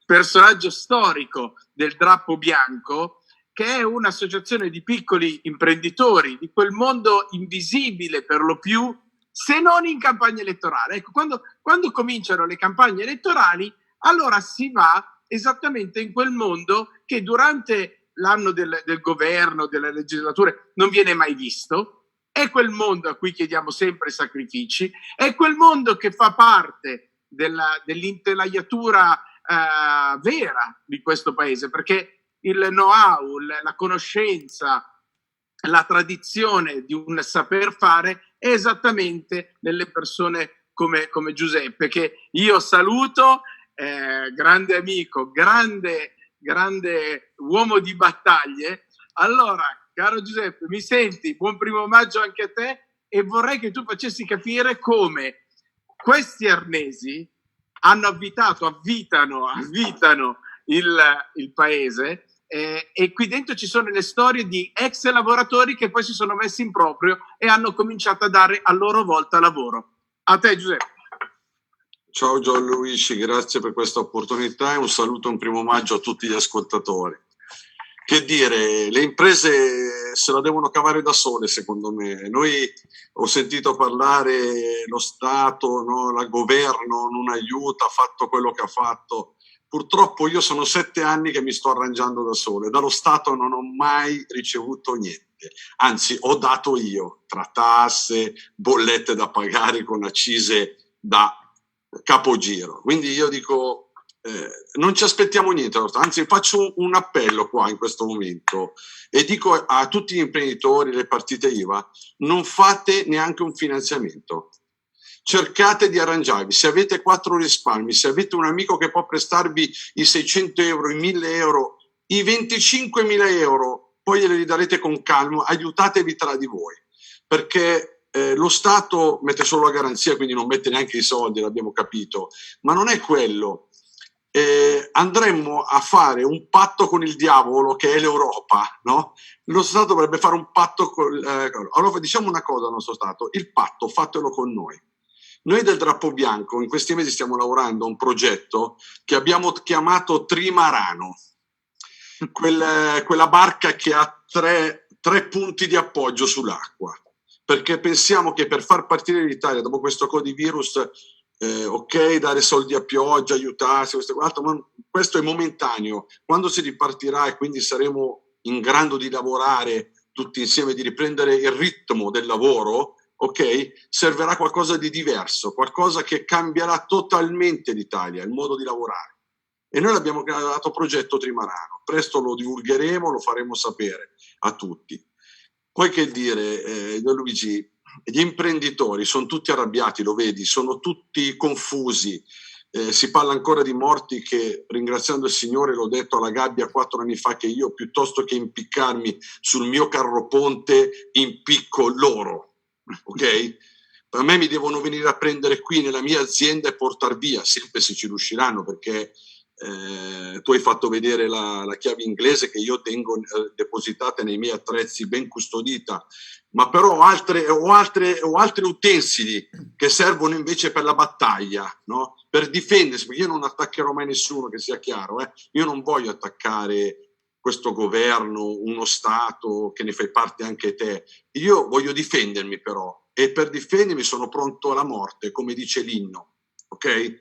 personaggio storico del Drappo Bianco, che è un'associazione di piccoli imprenditori di quel mondo invisibile per lo più, se non in campagna elettorale. Ecco, quando cominciano le campagne elettorali, allora si va esattamente in quel mondo che durante l'anno del governo, delle legislature, non viene mai visto. È quel mondo a cui chiediamo sempre sacrifici, è quel mondo che fa parte dell'intelaiatura vera di questo paese, perché il know-how, la conoscenza, la tradizione di un saper fare è esattamente nelle persone come Giuseppe, che io saluto, grande amico, grande uomo di battaglie. Allora, caro Giuseppe, mi senti? Buon primo maggio anche a te, e vorrei che tu facessi capire come questi arnesi avvitano il paese, e qui dentro ci sono le storie di ex lavoratori che poi si sono messi in proprio e hanno cominciato a dare a loro volta lavoro. A te, Giuseppe. Ciao Gianluigi, grazie per questa opportunità e un saluto, un primo maggio a tutti gli ascoltatori. Che dire, le imprese se la devono cavare da sole, secondo me. Noi ho sentito parlare lo Stato, no, il governo non aiuta, ha fatto quello che ha fatto. Purtroppo io sono 7 anni che mi sto arrangiando da sole, dallo Stato non ho mai ricevuto niente, anzi ho dato io, tra tasse, bollette da pagare con accise da capogiro. Quindi io dico, non ci aspettiamo niente, anzi faccio un appello qua in questo momento e dico a tutti gli imprenditori, le partite IVA, non fate neanche un finanziamento. Cercate di arrangiarvi, se avete 4 risparmi, se avete un amico che può prestarvi i 600 euro, i 1000 euro, i 25.000 euro, poi glieli darete con calma, aiutatevi tra di voi, perché lo Stato mette solo la garanzia, quindi non mette neanche i soldi, l'abbiamo capito, ma non è quello. Andremmo a fare un patto con il diavolo, che è l'Europa, no? Lo Stato dovrebbe fare un patto con... allora diciamo una cosa al nostro Stato, il patto fatelo con noi. Noi del Drappo Bianco in questi mesi stiamo lavorando a un progetto che abbiamo chiamato Trimarano, quella barca che ha tre punti di appoggio sull'acqua, perché pensiamo che per far partire l'Italia dopo questo coronavirus, ok, dare soldi a pioggia, aiutarsi, ma questo è momentaneo. Quando si ripartirà e quindi saremo in grado di lavorare tutti insieme, di riprendere il ritmo del lavoro, ok, servirà qualcosa di diverso, qualcosa che cambierà totalmente l'Italia, il modo di lavorare. E noi l'abbiamo chiamato progetto Trimarano. Presto lo divulgheremo, lo faremo sapere a tutti. Poi che dire, Luigi, gli imprenditori sono tutti arrabbiati, lo vedi, sono tutti confusi. Si parla ancora di morti che, ringraziando il Signore, l'ho detto alla gabbia 4 anni fa, che io piuttosto che impiccarmi sul mio carro ponte impicco loro, ok? Per me mi devono venire a prendere qui nella mia azienda e portar via, sempre se ci riusciranno, perché tu hai fatto vedere la chiave inglese che io tengo depositata nei miei attrezzi, ben custodita, ma però ho altri utensili che servono invece per la battaglia, no? Per difendersi, perché io non attaccherò mai nessuno, che sia chiaro, io non voglio attaccare questo governo, uno Stato che ne fai parte anche te, io voglio difendermi però, e per difendermi sono pronto alla morte, come dice l'inno, ok?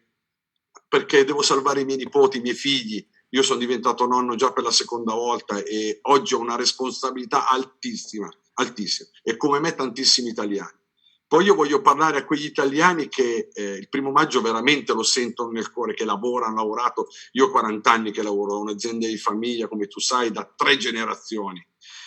Perché devo salvare i miei nipoti, i miei figli. Io sono diventato nonno già per la seconda volta e oggi ho una responsabilità altissima, altissima, e come me tantissimi italiani. Poi io voglio parlare a quegli italiani che il 1° maggio veramente lo sentono nel cuore, che lavorano, hanno lavorato. Io ho 40 anni che lavoro, ho un'azienda di famiglia, come tu sai, da 3 generazioni.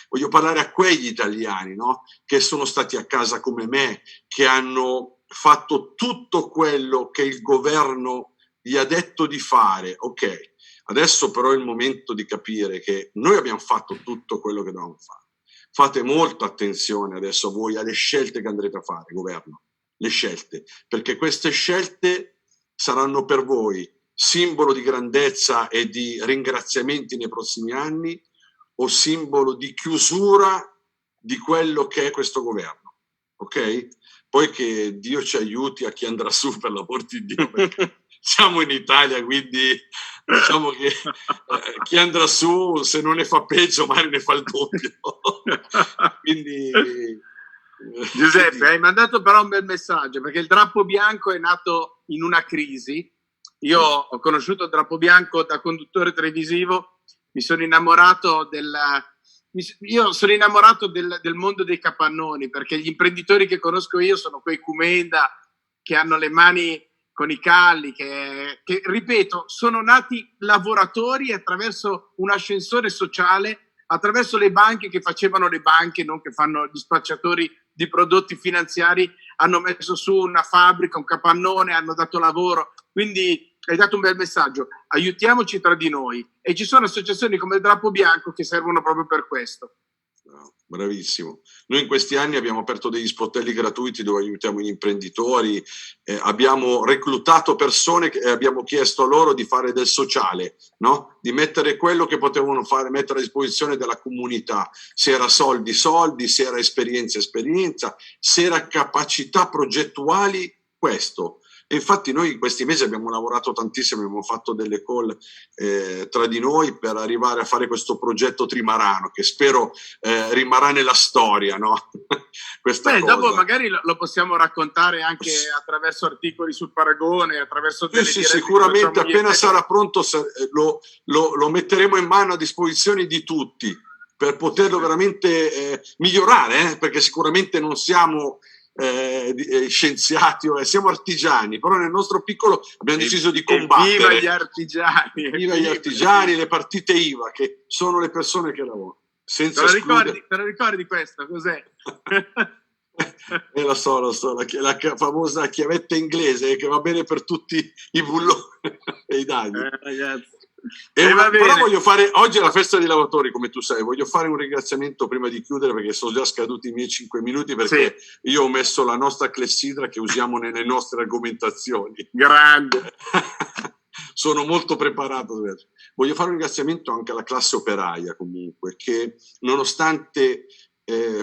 Voglio parlare a quegli italiani, no? Che sono stati a casa come me, che hanno fatto tutto quello che il governo gli ha detto di fare. Ok, adesso però è il momento di capire che noi abbiamo fatto tutto quello che dovevamo fare. Fate molta attenzione adesso voi alle scelte che andrete a fare, governo, le scelte, perché queste scelte saranno per voi simbolo di grandezza e di ringraziamenti nei prossimi anni o simbolo di chiusura di quello che è questo governo, ok? Poi che Dio ci aiuti a chi andrà su, per l'amor di Dio, perché siamo in Italia, quindi diciamo che chi andrà su, se non ne fa peggio, magari ne fa il doppio. Quindi Giuseppe, hai mandato però un bel messaggio, perché il Drappo Bianco è nato in una crisi. Io ho conosciuto il Drappo Bianco da conduttore televisivo, mi sono innamorato del mondo dei capannoni, perché gli imprenditori che conosco io sono quei Cumenda che hanno le mani con i calli, che ripeto, sono nati lavoratori attraverso un ascensore sociale, attraverso le banche che facevano le banche, non che fanno gli spacciatori di prodotti finanziari, hanno messo su una fabbrica, un capannone, hanno dato lavoro. Quindi hai dato un bel messaggio, aiutiamoci tra di noi, e ci sono associazioni come il Drappo Bianco che servono proprio per questo. Bravissimo. Noi in questi anni abbiamo aperto degli sportelli gratuiti dove aiutiamo gli imprenditori, abbiamo reclutato persone e abbiamo chiesto loro di fare del sociale, no? Di mettere quello che potevano fare, mettere a disposizione della comunità, se era soldi, se era esperienza, se era capacità progettuali, questo. E infatti noi in questi mesi abbiamo lavorato tantissimo, abbiamo fatto delle call tra di noi per arrivare a fare questo progetto Trimarano, che spero rimarrà nella storia, no? Questa cosa. Dopo magari lo possiamo raccontare anche attraverso articoli sul Paragone, attraverso delle sì, sicuramente appena sarà pronto lo metteremo in mano a disposizione di tutti per poterlo veramente migliorare, perché sicuramente non siamo scienziati, siamo artigiani, però nel nostro piccolo abbiamo deciso di combattere. Viva gli artigiani! Viva gli artigiani, le partite IVA, che sono le persone che lavorano. Senza te lo ricordi questo? Cos'è? Lo so, la famosa chiavetta inglese che va bene per tutti i bulloni e i dadi. Ragazzi. Però voglio fare, oggi è la festa dei lavoratori, come tu sai, voglio fare un ringraziamento prima di chiudere, perché sono già scaduti i miei 5 minuti, perché io ho messo la nostra clessidra che usiamo nelle nostre argomentazioni. Grande! Sono molto preparato. Voglio fare un ringraziamento anche alla classe operaia, comunque, che nonostante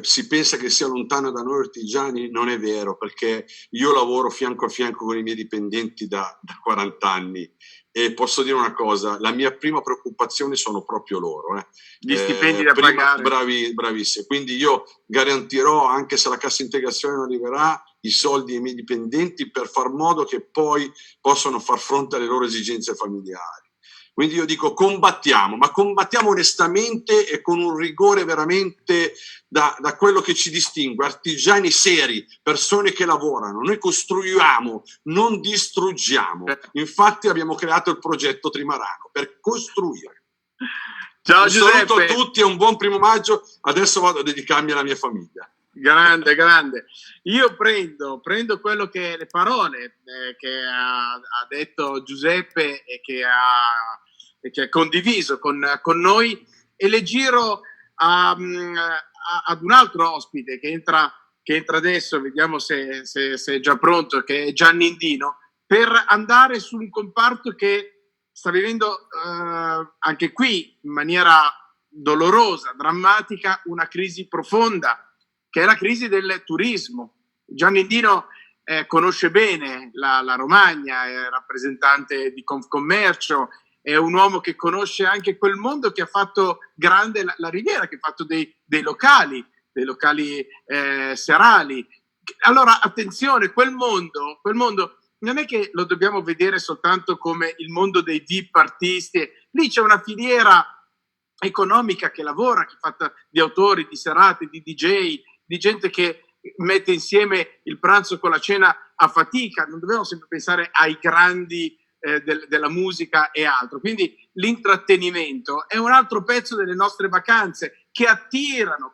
si pensa che sia lontano da noi artigiani, non è vero, perché io lavoro fianco a fianco con i miei dipendenti da 40 anni e posso dire una cosa, la mia prima preoccupazione sono proprio loro. Gli stipendi da pagare. Bravissimi, quindi io garantirò, anche se la cassa integrazione non arriverà, i soldi ai miei dipendenti per far modo che poi possano far fronte alle loro esigenze familiari. Quindi io dico combattiamo, ma combattiamo onestamente e con un rigore veramente da quello che ci distingue, artigiani seri, persone che lavorano. Noi costruiamo, non distruggiamo. Infatti abbiamo creato il progetto Trimarano per costruire. Ciao un Giuseppe. saluto a tutti e un buon 1° maggio. Adesso vado a dedicarmi alla mia famiglia. Grande, grande. Io prendo quello che le parole che ha detto Giuseppe e che ha condiviso con noi e le giro ad un altro ospite che entra adesso, vediamo se è già pronto, che è Gianni Indino, per andare su un comparto che sta vivendo anche qui in maniera dolorosa, drammatica, una crisi profonda, che è la crisi del turismo. Gianni Indino conosce bene la Romagna, è rappresentante di Confcommercio, è un uomo che conosce anche quel mondo che ha fatto grande la Riviera, che ha fatto dei locali serali. Allora, attenzione, quel mondo non è che lo dobbiamo vedere soltanto come il mondo dei VIP artisti, lì c'è una filiera economica che lavora, che è fatta di autori, di serate, di DJ, di gente che mette insieme il pranzo con la cena a fatica. Non dobbiamo sempre pensare ai grandi della musica e altro. Quindi l'intrattenimento è un altro pezzo delle nostre vacanze che attirano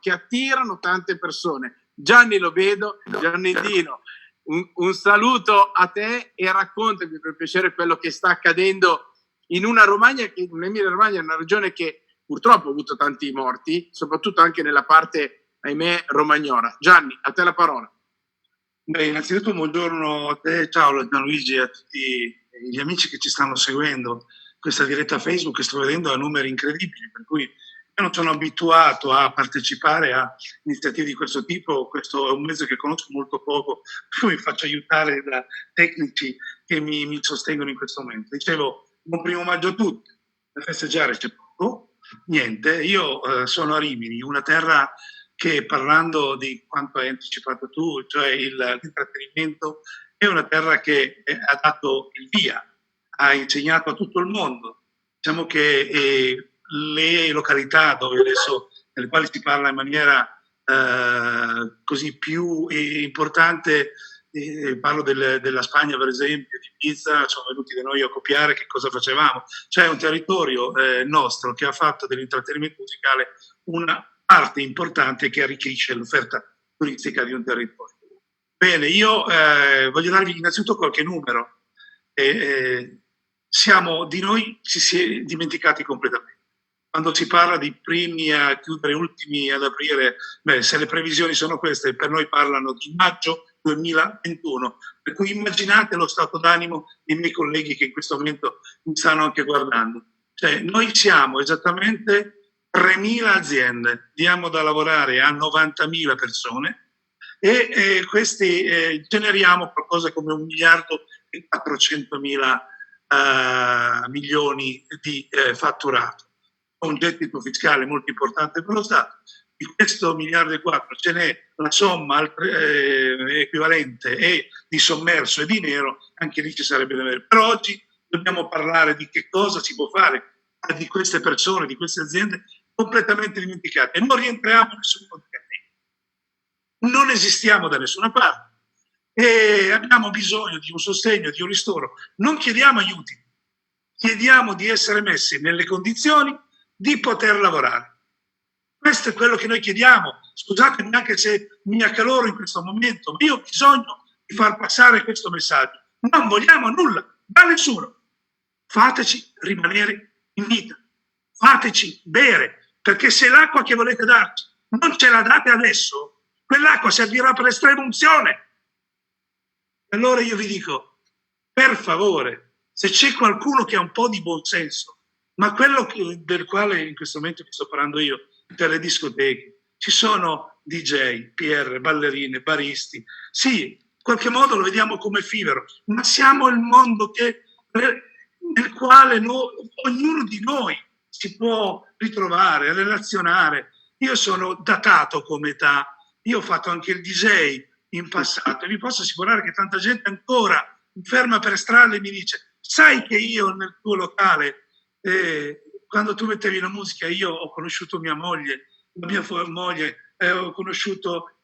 tante persone. Gianni, lo vedo, Gianni Indino, un saluto a te e raccontami per piacere quello che sta accadendo in una Romagna, che in Emilia Romagna è una regione che purtroppo ha avuto tanti morti, soprattutto anche nella parte, ahimè, romagnola. Gianni, a te la parola. Beh, innanzitutto buongiorno a te, ciao Gianluigi, e a tutti gli amici che ci stanno seguendo. Questa diretta Facebook che sto vedendo ha numeri incredibili, per cui io non sono abituato a partecipare a iniziative di questo tipo. Questo è un mezzo che conosco molto poco, per cui mi faccio aiutare da tecnici che mi sostengono in questo momento. Dicevo, buon 1° maggio a tutti. Da festeggiare c'è poco, niente. Io sono a Rimini, una terra che, parlando di quanto hai anticipato tu, cioè l'intrattenimento, è una terra che ha dato il via, ha insegnato a tutto il mondo. Diciamo che le località nelle quali si parla in maniera così più importante, parlo della Spagna per esempio, di Pisa, sono venuti da noi a copiare che cosa facevamo. C'è un territorio nostro che ha fatto dell'intrattenimento musicale una parte importante che arricchisce l'offerta turistica di un territorio. Bene, io voglio darvi innanzitutto qualche numero. Di noi ci si è dimenticati completamente. Quando si parla di primi a chiudere, ultimi ad aprire, se le previsioni sono queste, per noi parlano di maggio 2021. Per cui immaginate lo stato d'animo dei miei colleghi che in questo momento mi stanno anche guardando. Cioè, noi siamo esattamente 3.000 aziende, diamo da lavorare a 90.000 persone, e questi generiamo qualcosa come 1.400.000 milioni di fatturato, un gettito fiscale molto importante per lo Stato. Di questo 1,4 miliardi ce n'è la somma equivalente e di sommerso e di nero, anche lì ci sarebbe da avere. Per oggi dobbiamo parlare di che cosa si può fare di queste persone, di queste aziende completamente dimenticate, e non rientriamo in nessun contesto. Non esistiamo da nessuna parte e abbiamo bisogno di un sostegno, di un ristoro. Non chiediamo aiuti, chiediamo di essere messi nelle condizioni di poter lavorare. Questo è quello che noi chiediamo. Scusatemi anche se mi accaloro in questo momento, ma io ho bisogno di far passare questo messaggio. Non vogliamo nulla da nessuno. Fateci rimanere in vita, fateci bere, perché se l'acqua che volete darci non ce la date adesso, quell'acqua servirà per estrema unzione. Allora io vi dico, per favore, se c'è qualcuno che ha un po' di buonsenso, ma quello del quale in questo momento vi sto parlando io, per le discoteche, ci sono DJ, PR, ballerine, baristi. Sì, in qualche modo lo vediamo come effimero, ma siamo il mondo nel quale ognuno di noi si può ritrovare, relazionare. Io sono datato come età, io ho fatto anche il DJ in passato e vi posso assicurare che tanta gente ancora mi ferma per strada e mi dice: sai che io nel tuo locale, quando tu mettevi la musica, io ho conosciuto mia moglie, la mia moglie, ho conosciuto...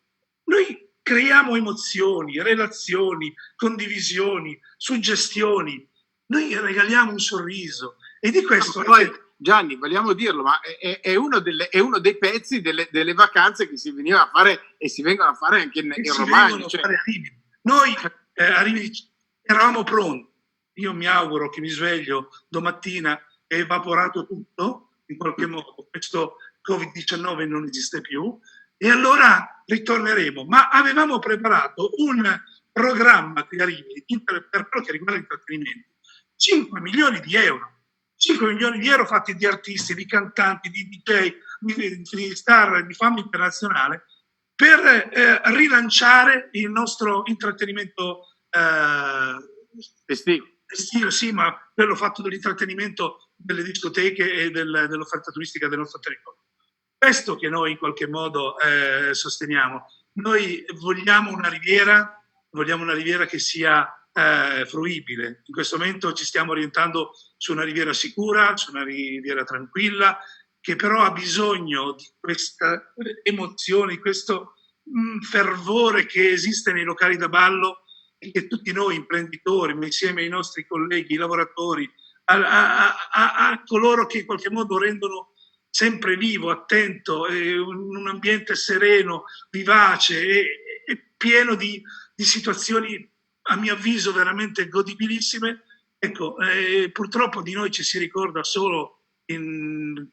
Noi creiamo emozioni, relazioni, condivisioni, suggestioni. Noi regaliamo un sorriso e di questo... Poi, Gianni, vogliamo dirlo, ma è uno dei pezzi delle vacanze che si veniva a fare e si vengono a fare anche in Romagna. Cioè... Noi a Rimini eravamo pronti. Io mi auguro che mi sveglio domattina e evaporato tutto, in qualche modo questo Covid-19 non esiste più, e allora ritorneremo. Ma avevamo preparato un programma qui a Rimini per quello che riguarda l'intrattenimento. 5 milioni di euro. 5 milioni di euro fatti di artisti, di cantanti, di DJ, di star di fama internazionale per rilanciare il nostro intrattenimento estivo. Sì, ma quello fatto dell'intrattenimento delle discoteche e dell'offerta turistica del nostro territorio. Questo che noi in qualche modo sosteniamo. Noi vogliamo una riviera che sia fruibile. In questo momento ci stiamo orientando su una riviera sicura, su una riviera tranquilla, che però ha bisogno di questa emozione, di questo fervore che esiste nei locali da ballo e che tutti noi imprenditori, ma insieme ai nostri colleghi, i lavoratori, a coloro che in qualche modo rendono sempre vivo, attento, un ambiente sereno, vivace e pieno di situazioni, a mio avviso, veramente godibilissime. Ecco, purtroppo di noi ci si ricorda solo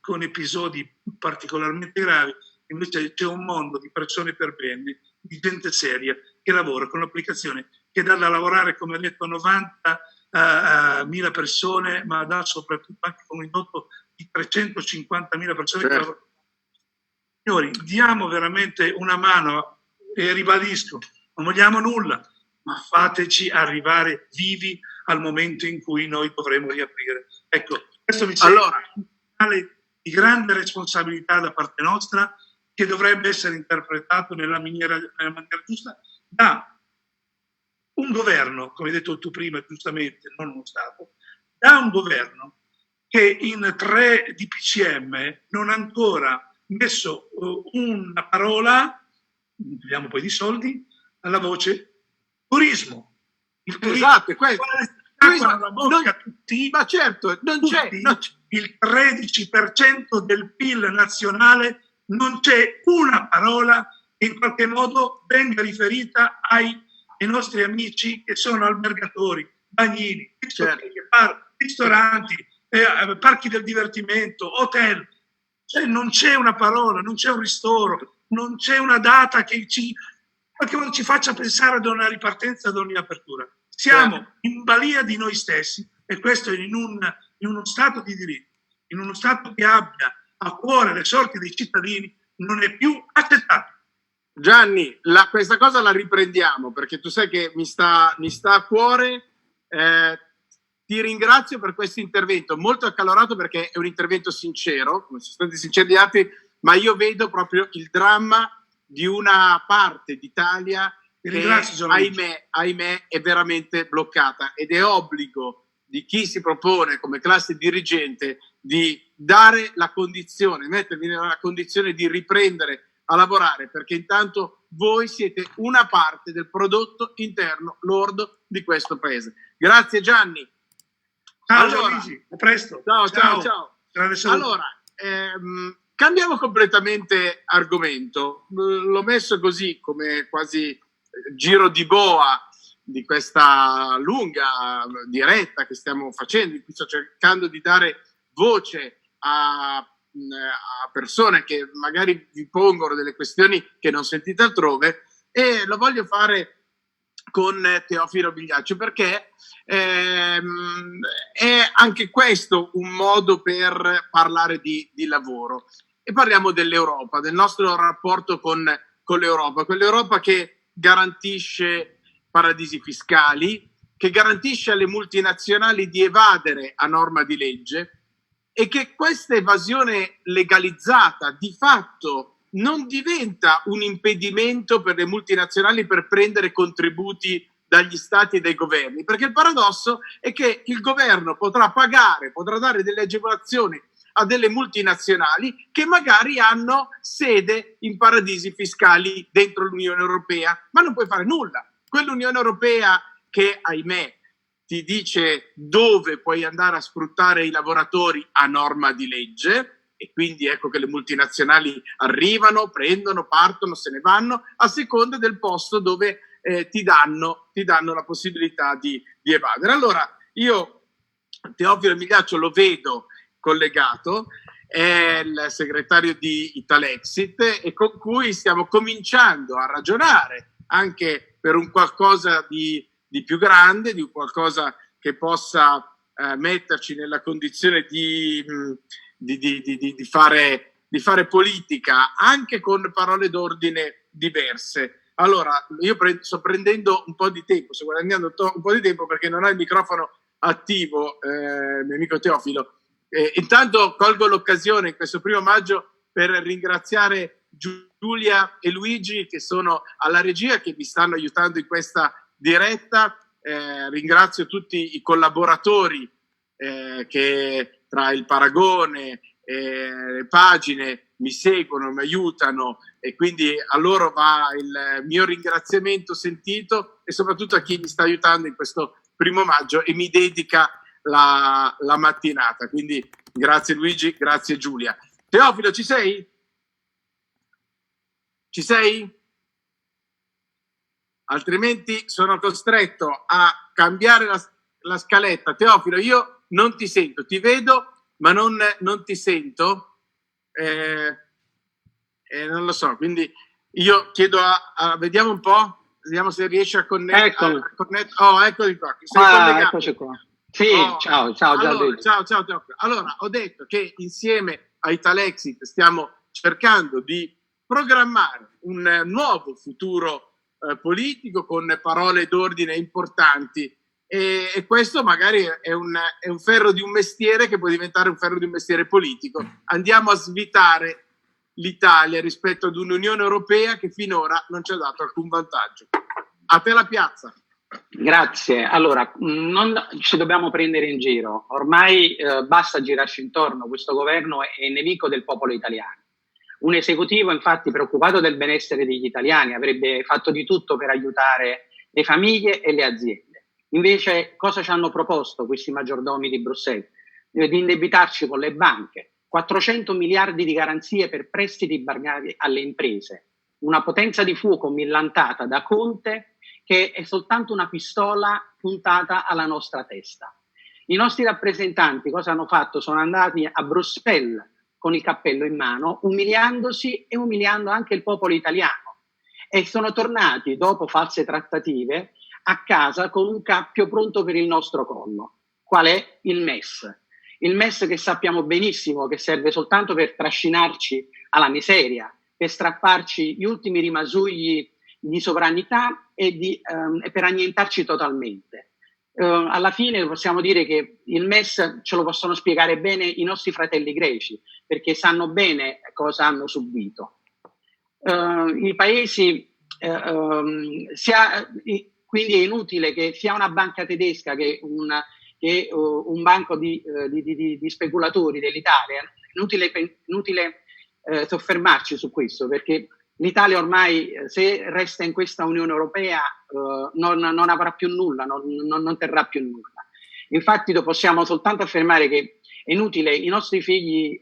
con episodi particolarmente gravi, invece c'è un mondo di persone per bene, di gente seria che lavora con un'applicazione che dà da lavorare, come ha detto, a 90.000 persone, ma dà soprattutto anche con un indotto di 350.000 persone. Certo. Che lavorano. Signori, diamo veramente una mano e ribadisco, non vogliamo nulla, ma fateci arrivare vivi al momento in cui noi dovremo riaprire. Ecco, questo mi sembra un segnale di grande responsabilità da parte nostra, che dovrebbe essere interpretato nella maniera giusta da un governo, come hai detto tu prima giustamente, non uno Stato, da un governo che in 3 DPCM non ha ancora messo una parola, parliamo poi di soldi, alla voce turismo. Il turismo, esatto, questo. Tutti, ma certo, non c'è. Il 13% del PIL nazionale, non c'è una parola che in qualche modo venga riferita ai nostri amici che sono albergatori, bagnini, ristoranti, parchi del divertimento, hotel. Cioè non c'è una parola, non c'è un ristoro, non c'è una data che ci faccia pensare ad una ripartenza, ad ogni apertura. Siamo in balia di noi stessi, e questo in uno Stato di diritto, in uno Stato che abbia a cuore le sorti dei cittadini, non è più accettabile. Gianni, questa cosa la riprendiamo, perché tu sai che mi sta a cuore. Ti ringrazio per questo intervento molto accalorato, perché è un intervento sincero, come sono stati sinceri gli altri, ma io vedo proprio il dramma di una parte d'Italia che, ahimè, è veramente bloccata, ed è obbligo di chi si propone come classe dirigente di dare la condizione, mettervi nella condizione di riprendere a lavorare, perché intanto voi siete una parte del prodotto interno lordo di questo paese. Grazie Gianni. Ciao Luigi, a presto. Ciao. Allora, cambiamo completamente argomento. L'ho messo così come quasi giro di boa di questa lunga diretta che stiamo facendo, in cui sto cercando di dare voce a persone che magari vi pongono delle questioni che non sentite altrove, e lo voglio fare con Teofilo Bigliaccio, perché è anche questo un modo per parlare di lavoro, e parliamo dell'Europa, del nostro rapporto con con l'Europa, quell'Europa che garantisce paradisi fiscali, che garantisce alle multinazionali di evadere a norma di legge, e che questa evasione legalizzata di fatto non diventa un impedimento per le multinazionali per prendere contributi dagli stati e dai governi, perché il paradosso è che il governo potrà dare delle agevolazioni a delle multinazionali che magari hanno sede in paradisi fiscali dentro l'Unione Europea, ma non puoi fare nulla. Quell'Unione Europea che, ahimè, ti dice dove puoi andare a sfruttare i lavoratori a norma di legge, e quindi ecco che le multinazionali arrivano, prendono, partono, se ne vanno a seconda del posto dove ti danno la possibilità di evadere. Allora io Teofilo Migliaccio lo vedo collegato, è il segretario di Italexit, e con cui stiamo cominciando a ragionare anche per un qualcosa di più grande, di qualcosa che possa metterci nella condizione di fare politica anche con parole d'ordine diverse. Allora, io sto prendendo un po' di tempo, sto guadagnando un po' di tempo perché non ho il microfono attivo, mio amico Teofilo. Intanto colgo l'occasione in questo 1° maggio per ringraziare Giulia e Luigi, che sono alla regia, che mi stanno aiutando in questa diretta. Ringrazio tutti i collaboratori che tra il paragone e le pagine mi seguono, mi aiutano, e quindi a loro va il mio ringraziamento sentito, e soprattutto a chi mi sta aiutando in questo 1° maggio e mi dedica la mattinata. Quindi grazie Luigi, grazie Giulia. Teofilo, ci sei? Ci sei? Altrimenti sono costretto a cambiare la scaletta. Teofilo, io non ti sento, ti vedo ma non ti sento. Non lo so, quindi io chiedo vediamo un po', vediamo se riesci a connettere. Oh, eccoli qua. Eccoci qua. Sì, ciao allora, ciao Teofilo. Allora, ho detto che insieme a Italexit stiamo cercando di programmare un nuovo futuro politico con parole d'ordine importanti, e questo magari è un ferro di un mestiere che può diventare un ferro di un mestiere politico. Andiamo a svitare l'Italia rispetto ad un'Unione Europea che finora non ci ha dato alcun vantaggio. A te la piazza. Grazie. Allora, non ci dobbiamo prendere in giro. Ormai basta girarci intorno. Questo governo è nemico del popolo italiano. Un esecutivo, infatti, preoccupato del benessere degli italiani, avrebbe fatto di tutto per aiutare le famiglie e le aziende. Invece, cosa ci hanno proposto questi maggiordomi di Bruxelles? Di indebitarci con le banche, 400 miliardi di garanzie per prestiti bargati alle imprese, una potenza di fuoco millantata da Conte che è soltanto una pistola puntata alla nostra testa. I nostri rappresentanti cosa hanno fatto? Sono andati a Bruxelles con il cappello in mano, umiliandosi e umiliando anche il popolo italiano, e sono tornati dopo false trattative a casa con un cappio pronto per il nostro collo. Qual è? Il MES. Il MES, che sappiamo benissimo che serve soltanto per trascinarci alla miseria, per strapparci gli ultimi rimasugli di sovranità e per annientarci totalmente. Alla fine possiamo dire che il MES ce lo possono spiegare bene i nostri fratelli greci, perché sanno bene cosa hanno subito. I paesi quindi è inutile che sia una banca tedesca che un banco di speculatori dell'Italia, inutile soffermarci su questo, perché l'Italia ormai, se resta in questa Unione Europea, non avrà più nulla, non terrà più nulla. Infatti possiamo soltanto affermare che è inutile, i nostri figli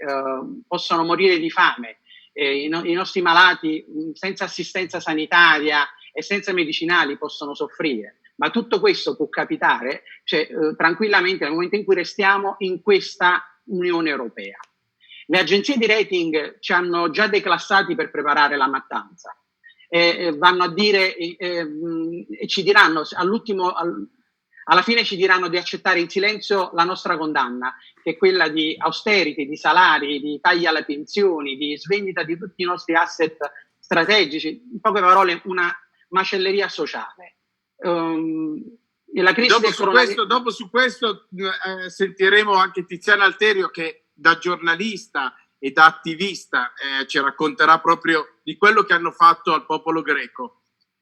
possono morire di fame, i nostri malati senza assistenza sanitaria e senza medicinali possono soffrire, ma tutto questo può capitare tranquillamente nel momento in cui restiamo in questa Unione Europea. Le agenzie di rating ci hanno già declassati per preparare la mattanza, vanno a dire e ci diranno alla fine ci diranno di accettare in silenzio la nostra condanna, che è quella di austerity, di salari, di tagli alle pensioni, di svendita di tutti i nostri asset strategici, in poche parole una macelleria sociale. La crisi dopo su questo sentiremo anche Tiziana Alterio, che da giornalista e da attivista ci racconterà proprio di quello che hanno fatto al popolo greco.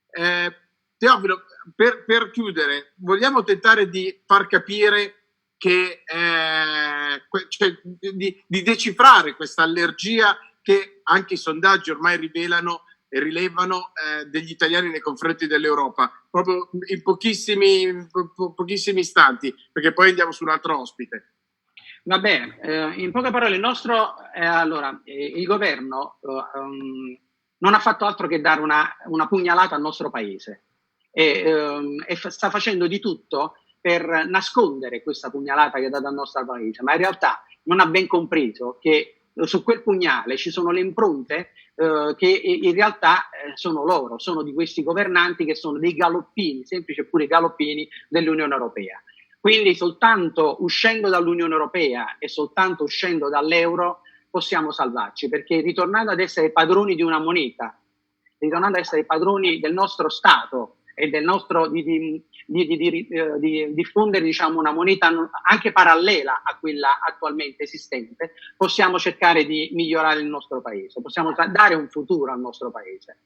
Teofilo, per chiudere, vogliamo tentare di far capire che cioè, di decifrare questa allergia che anche i sondaggi ormai rivelano e rilevano degli italiani nei confronti dell'Europa, proprio in pochissimi istanti, perché poi andiamo su un altro ospite. Va bene, in poche parole il governo non ha fatto altro che dare una pugnalata al nostro paese e sta facendo di tutto per nascondere questa pugnalata che ha dato al nostro paese, ma in realtà non ha ben compreso che su quel pugnale ci sono le impronte che in realtà sono di questi governanti che sono dei galoppini, semplici e puri galoppini dell'Unione Europea. Quindi soltanto uscendo dall'Unione Europea e soltanto uscendo dall'euro possiamo salvarci, perché ritornando ad essere padroni di una moneta, ritornando ad essere padroni del nostro Stato e del nostro di diffondere, diciamo, una moneta anche parallela a quella attualmente esistente, possiamo cercare di migliorare il nostro paese, possiamo dare un futuro al nostro paese.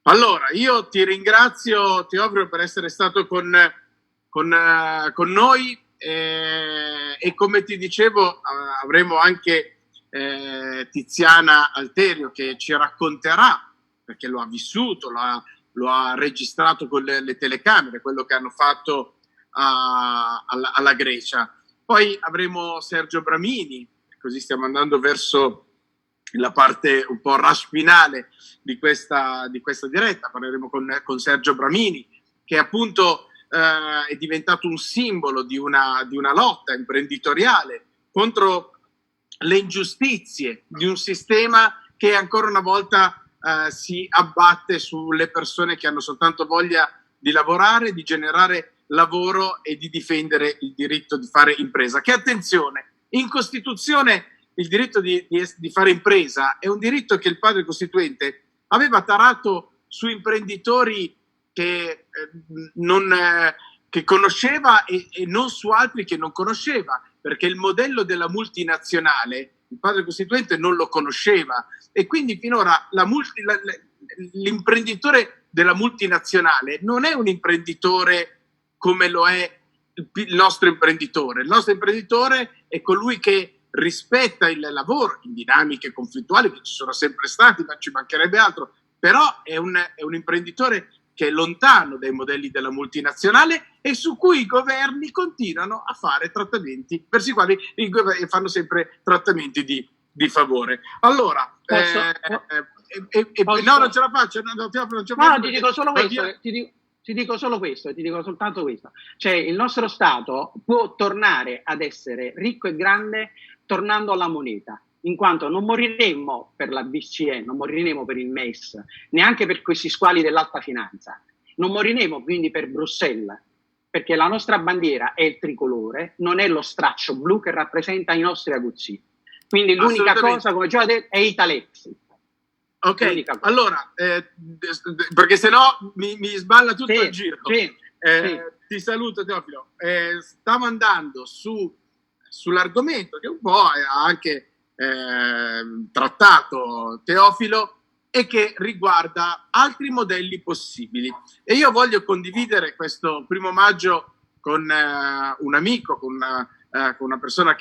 Allora, io ti ringrazio, Teofilo, per essere stato con noi e come ti dicevo avremo anche Tiziana Alterio che ci racconterà, perché lo ha vissuto, lo ha registrato con le telecamere, quello che hanno fatto alla Grecia. Poi avremo Sergio Bramini, così stiamo andando verso la parte un po' rush finale di questa diretta. Parleremo con Sergio Bramini, che appunto è diventato un simbolo di una lotta imprenditoriale contro le ingiustizie di un sistema che ancora una volta si abbatte sulle persone che hanno soltanto voglia di lavorare, di generare lavoro e di difendere il diritto di fare impresa. Che attenzione, in Costituzione il diritto di fare impresa è un diritto che il padre costituente aveva tarato su imprenditori che conosceva e non su altri che non conosceva, perché il modello della multinazionale il padre costituente non lo conosceva e quindi finora l'imprenditore della multinazionale non è un imprenditore come lo è il nostro imprenditore. Il nostro imprenditore è colui che rispetta il lavoro in dinamiche conflittuali che ci sono sempre stati, ma ci mancherebbe altro, però è un imprenditore che è lontano dai modelli della multinazionale e su cui i governi continuano a fare trattamenti, verso i quali i governi fanno sempre trattamenti di favore. Allora, no, non ce la faccio. Ti dico solo questo. Ti dico solo questo, ti dico soltanto questo. Cioè, il nostro Stato può tornare ad essere ricco e grande tornando alla moneta, in quanto non moriremmo per la BCE, non moriremo per il MES, neanche per questi squali dell'alta finanza, non moriremo quindi per Bruxelles, perché la nostra bandiera è il tricolore, non è lo straccio blu che rappresenta i nostri aguzzini. Quindi l'unica cosa, come già ho detto, è Italexit. Ok, allora, perché sennò mi sballa tutto il giro. Sì. Ti saluto, Teofilo. Stiamo andando sull'argomento che un po' ha anche trattato Teofilo e che riguarda altri modelli possibili. E io voglio condividere questo 1° maggio con un amico, con una persona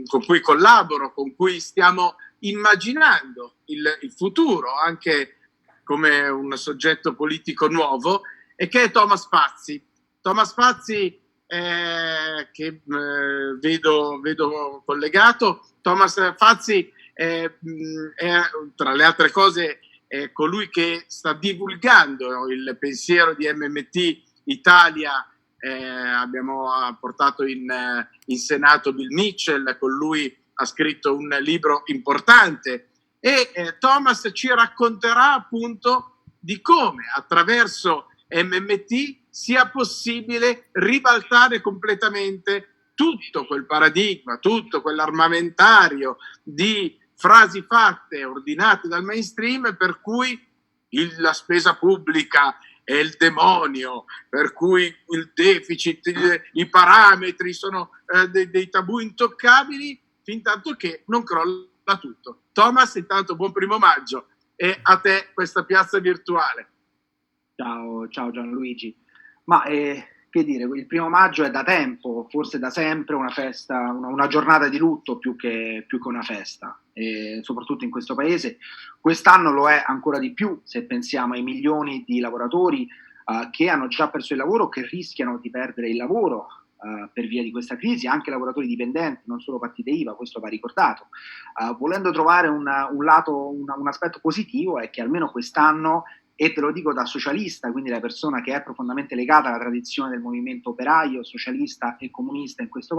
con cui collaboro, con cui stiamo immaginando il futuro anche come un soggetto politico nuovo, e che è Thomas Fazzi. Thomas Fazzi che vedo collegato. Thomas Fazzi è tra le altre cose è colui che sta divulgando il pensiero di MMT Italia. Abbiamo portato in Senato Bill Mitchell, con lui ha scritto un libro importante e Thomas ci racconterà appunto di come attraverso MMT sia possibile ribaltare completamente tutto quel paradigma, tutto quell'armamentario di frasi fatte, ordinate dal mainstream, per cui la spesa pubblica è il demonio, per cui il deficit, i parametri sono dei tabù intoccabili, fin tanto che non crolla tutto. Thomas, intanto buon 1° maggio e a te questa piazza virtuale. Ciao Gianluigi. Ma che dire, il 1° maggio è da tempo, forse da sempre, una festa, una giornata di lutto più che una festa, e soprattutto in questo paese. Quest'anno lo è ancora di più se pensiamo ai milioni di lavoratori che hanno già perso il lavoro, che rischiano di perdere il lavoro per via di questa crisi, anche lavoratori dipendenti, non solo partite IVA, questo va ricordato. Volendo trovare un aspetto positivo è che almeno quest'anno, e te lo dico da socialista, quindi da persona che è profondamente legata alla tradizione del movimento operaio, socialista e comunista in questo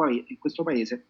paese,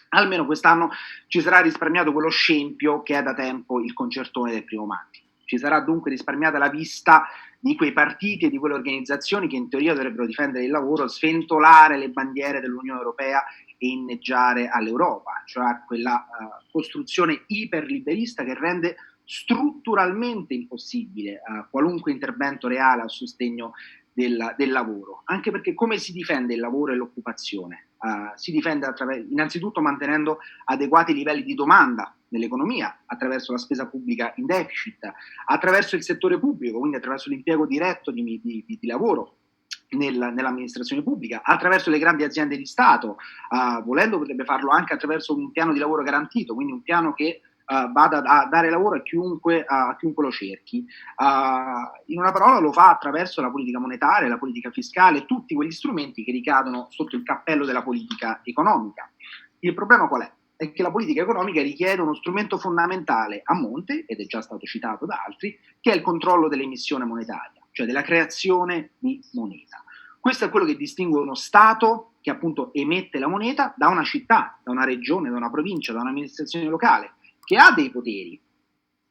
almeno quest'anno ci sarà risparmiato quello scempio che è da tempo il concertone del 1° maggio. Ci sarà dunque risparmiata la vista di quei partiti e di quelle organizzazioni che in teoria dovrebbero difendere il lavoro, sventolare le bandiere dell'Unione Europea e inneggiare all'Europa, cioè quella costruzione iperliberista che rende strutturalmente impossibile qualunque intervento reale a sostegno del lavoro, anche perché come si difende il lavoro e l'occupazione? Si difende innanzitutto mantenendo adeguati livelli di domanda nell'economia, attraverso la spesa pubblica in deficit, attraverso il settore pubblico, quindi attraverso l'impiego diretto di lavoro nell'amministrazione pubblica, attraverso le grandi aziende di Stato, volendo potrebbe farlo anche attraverso un piano di lavoro garantito, quindi un piano che vada a dare lavoro a chiunque lo cerchi. In una parola lo fa attraverso la politica monetaria, la politica fiscale, tutti quegli strumenti che ricadono sotto il cappello della politica economica. Il problema qual è? È che la politica economica richiede uno strumento fondamentale a monte, ed è già stato citato da altri, che è il controllo dell'emissione monetaria, cioè della creazione di moneta. Questo è quello che distingue uno Stato che appunto emette la moneta da una città, da una regione, da una provincia, da un'amministrazione locale, che ha dei poteri,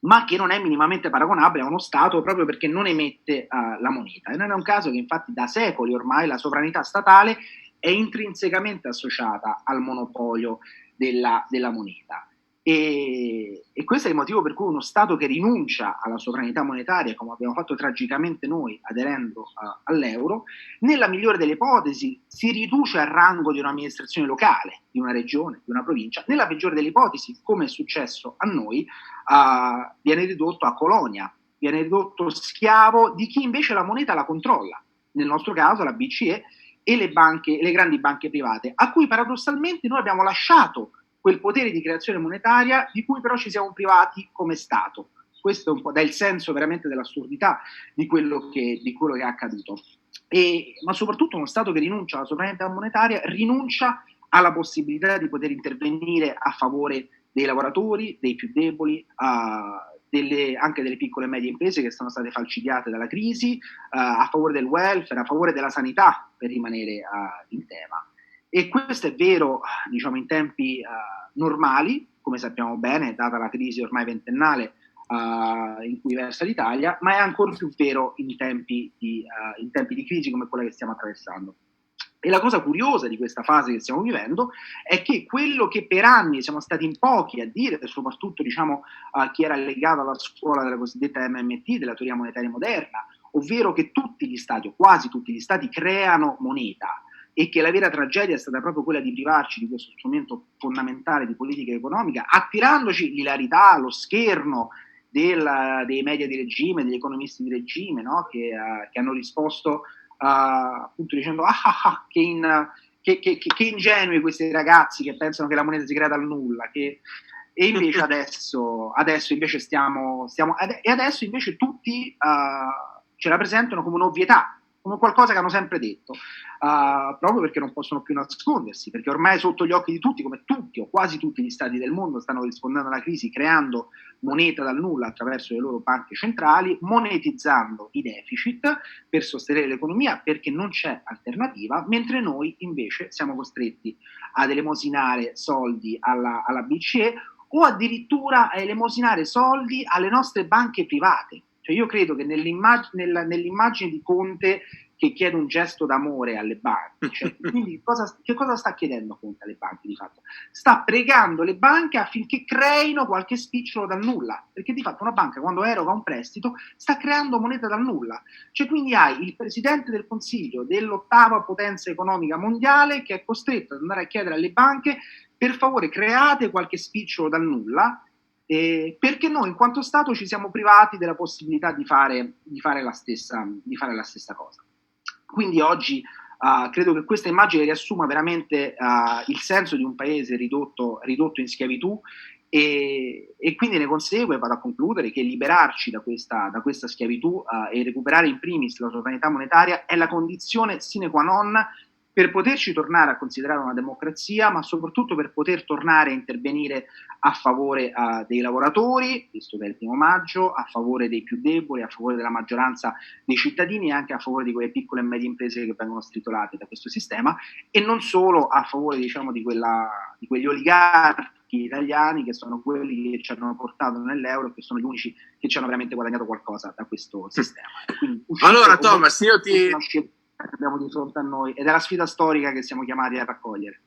ma che non è minimamente paragonabile a uno Stato proprio perché non emette la moneta. E non è un caso che infatti da secoli ormai la sovranità statale è intrinsecamente associata al monopolio della moneta. E questo è il motivo per cui uno Stato che rinuncia alla sovranità monetaria, come abbiamo fatto tragicamente noi aderendo all'euro, nella migliore delle ipotesi si riduce al rango di un'amministrazione locale, di una regione, di una provincia. Nella peggiore delle ipotesi, come è successo a noi, viene ridotto a colonia, viene ridotto schiavo di chi invece la moneta la controlla, nel nostro caso la BCE e le grandi banche private, a cui paradossalmente noi abbiamo lasciato quel potere di creazione monetaria di cui però ci siamo privati come Stato. Questo un po' dà il senso veramente dell'assurdità di quello che è accaduto. Ma soprattutto uno Stato che rinuncia alla sovranità monetaria rinuncia alla possibilità di poter intervenire a favore dei lavoratori, dei più deboli, anche delle piccole e medie imprese che sono state falcidiate dalla crisi, a favore del welfare, a favore della sanità, per rimanere in tema. E questo è vero, diciamo, in tempi normali, come sappiamo bene, data la crisi ormai ventennale in cui versa l'Italia, ma è ancora più vero in tempi di crisi come quella che stiamo attraversando. E la cosa curiosa di questa fase che stiamo vivendo è che quello che per anni siamo stati in pochi a dire, soprattutto diciamo chi era legato alla scuola della cosiddetta MMT, della teoria monetaria moderna, ovvero che tutti gli stati, o quasi tutti gli stati, creano moneta, e che la vera tragedia è stata proprio quella di privarci di questo strumento fondamentale di politica economica, attirandoci l'ilarità, lo scherno dei media di regime, degli economisti di regime, no? che hanno risposto appunto dicendo che ingenui questi ragazzi che pensano che la moneta si crea dal nulla, e invece adesso invece adesso invece tutti ce la presentano come un'ovvietà, come qualcosa che hanno sempre detto, proprio perché non possono più nascondersi, perché ormai sotto gli occhi di tutti, come tutti o quasi tutti gli stati del mondo stanno rispondendo alla crisi creando moneta dal nulla attraverso le loro banche centrali, monetizzando i deficit per sostenere l'economia perché non c'è alternativa, mentre noi invece siamo costretti ad elemosinare soldi alla BCE o addirittura a elemosinare soldi alle nostre banche private. Cioè io credo che nell'immagine di Conte che chiede un gesto d'amore alle banche. Cioè, quindi che cosa sta chiedendo Conte alle banche di fatto? Sta pregando le banche affinché creino qualche spicciolo dal nulla, perché di fatto una banca quando eroga un prestito sta creando moneta dal nulla. Cioè, quindi hai il presidente del Consiglio dell'8ª potenza economica mondiale che è costretto ad andare a chiedere alle banche: per favore create qualche spicciolo dal nulla, perché noi in quanto Stato ci siamo privati della possibilità di fare la stessa cosa. Quindi oggi credo che questa immagine riassuma veramente il senso di un paese ridotto in schiavitù, e quindi ne consegue, vado a concludere, che liberarci da questa schiavitù e recuperare in primis la sovranità monetaria è la condizione sine qua non per poterci tornare a considerare una democrazia, ma soprattutto per poter tornare a intervenire a favore dei lavoratori, visto che è il 1° maggio, a favore dei più deboli, a favore della maggioranza dei cittadini e anche a favore di quelle piccole e medie imprese che vengono stritolate da questo sistema, e non solo a favore, diciamo, di quegli oligarchi italiani che sono quelli che ci hanno portato nell'euro e che sono gli unici che ci hanno veramente guadagnato qualcosa da questo sistema. Quindi, allora Thomas, io ti... abbiamo di fronte a noi ed è la sfida storica che siamo chiamati a raccogliere.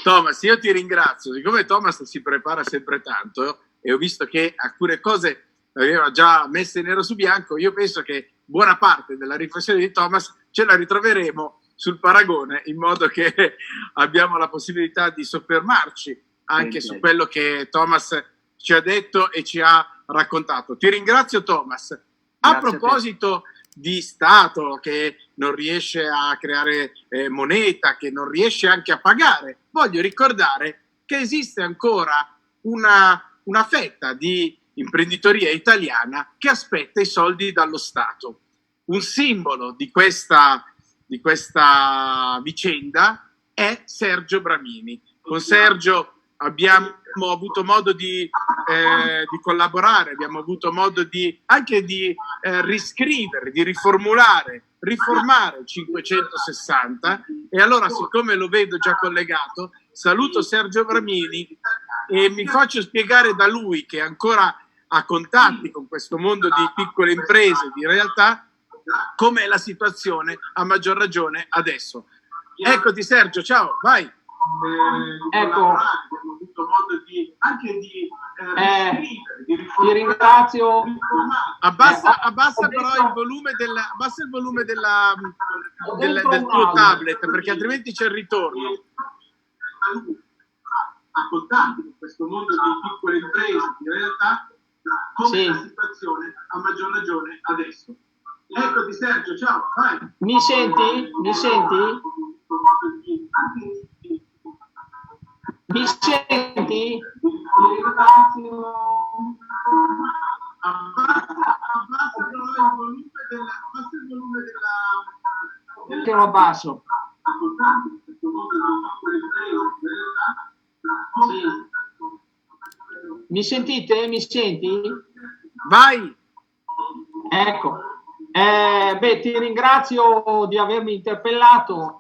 Thomas, io ti ringrazio. Siccome Thomas si prepara sempre tanto e ho visto che alcune cose le aveva già messe nero su bianco, io penso che buona parte della riflessione di Thomas ce la ritroveremo sul paragone, in modo che abbiamo la possibilità di soffermarci anche su quello che Thomas ci ha detto e ci ha raccontato. Ti ringrazio, Thomas. A proposito di Stato che non riesce a creare moneta, che non riesce anche a pagare, voglio ricordare che esiste ancora una fetta di imprenditoria italiana che aspetta i soldi dallo Stato. Un simbolo di questa vicenda è Sergio Bramini. Con Sergio abbiamo avuto modo di collaborare, abbiamo avuto modo anche di riscrivere, di riformare 560, e allora, siccome lo vedo già collegato, saluto Sergio Bramini e mi faccio spiegare da lui, che ancora ha contatti con questo mondo di piccole imprese, di realtà, com'è la situazione a maggior ragione adesso. Eccoti Sergio, ciao, vai. Ecco, ti ringrazio. Abbassa però il volume del tuo tablet, perché altrimenti c'è il ritorno. A contatto con questo mondo di piccole imprese, in realtà, come la situazione a maggior ragione adesso. Eccoti Sergio, ciao, vai. Mi senti? Mi senti? Mi senti? Abbassa il volume della... Te lo abbasso. Mi sentite? Mi senti? Vai! Ecco. Ti ringrazio di avermi interpellato.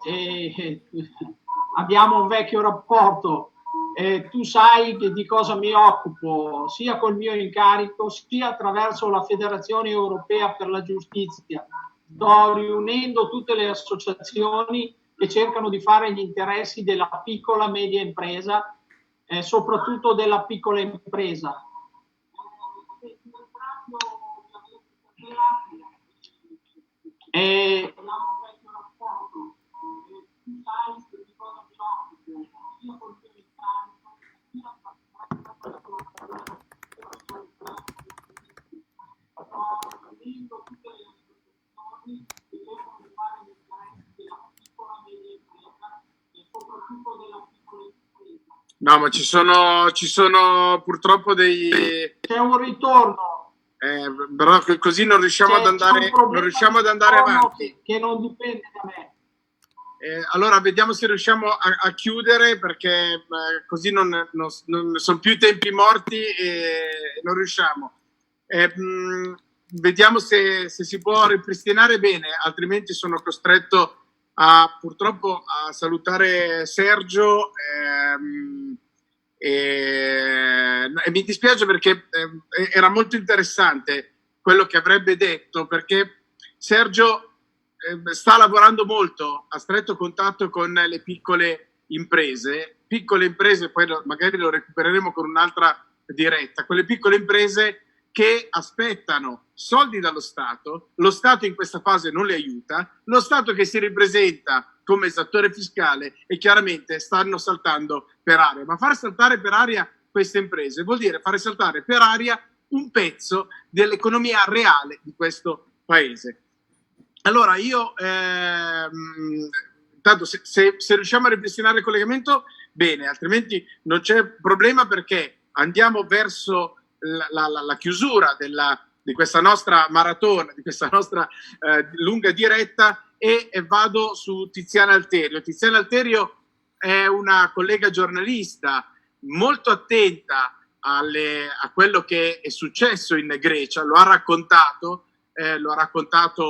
Abbiamo un vecchio rapporto. Tu sai di cosa mi occupo, sia col mio incarico, sia attraverso la Federazione Europea per la Giustizia. Sto riunendo tutte le associazioni che cercano di fare gli interessi della piccola e media impresa, soprattutto della piccola impresa. No, ma ci sono purtroppo c'è un ritorno. Però così non riusciamo ad andare avanti. Che non dipende da me. Allora vediamo se riusciamo a chiudere, perché così non sono più tempi morti e non riusciamo. Vediamo se si può ripristinare bene, altrimenti sono costretto purtroppo a salutare Sergio e mi dispiace, perché era molto interessante quello che avrebbe detto, perché Sergio sta lavorando molto a stretto contatto con le piccole imprese, poi magari lo recupereremo con un'altra diretta, quelle piccole imprese che aspettano soldi dallo Stato, lo Stato in questa fase non le aiuta, lo Stato che si ripresenta come esattore fiscale e chiaramente stanno saltando per aria. Ma far saltare per aria queste imprese vuol dire fare saltare per aria un pezzo dell'economia reale di questo paese. Allora io, tanto se riusciamo a ripristinare il collegamento, bene, altrimenti non c'è problema perché andiamo verso la chiusura di questa nostra maratona, di questa nostra lunga diretta e vado su Tiziana Alterio. Tiziana Alterio è una collega giornalista molto attenta a quello che è successo in Grecia, lo ha raccontato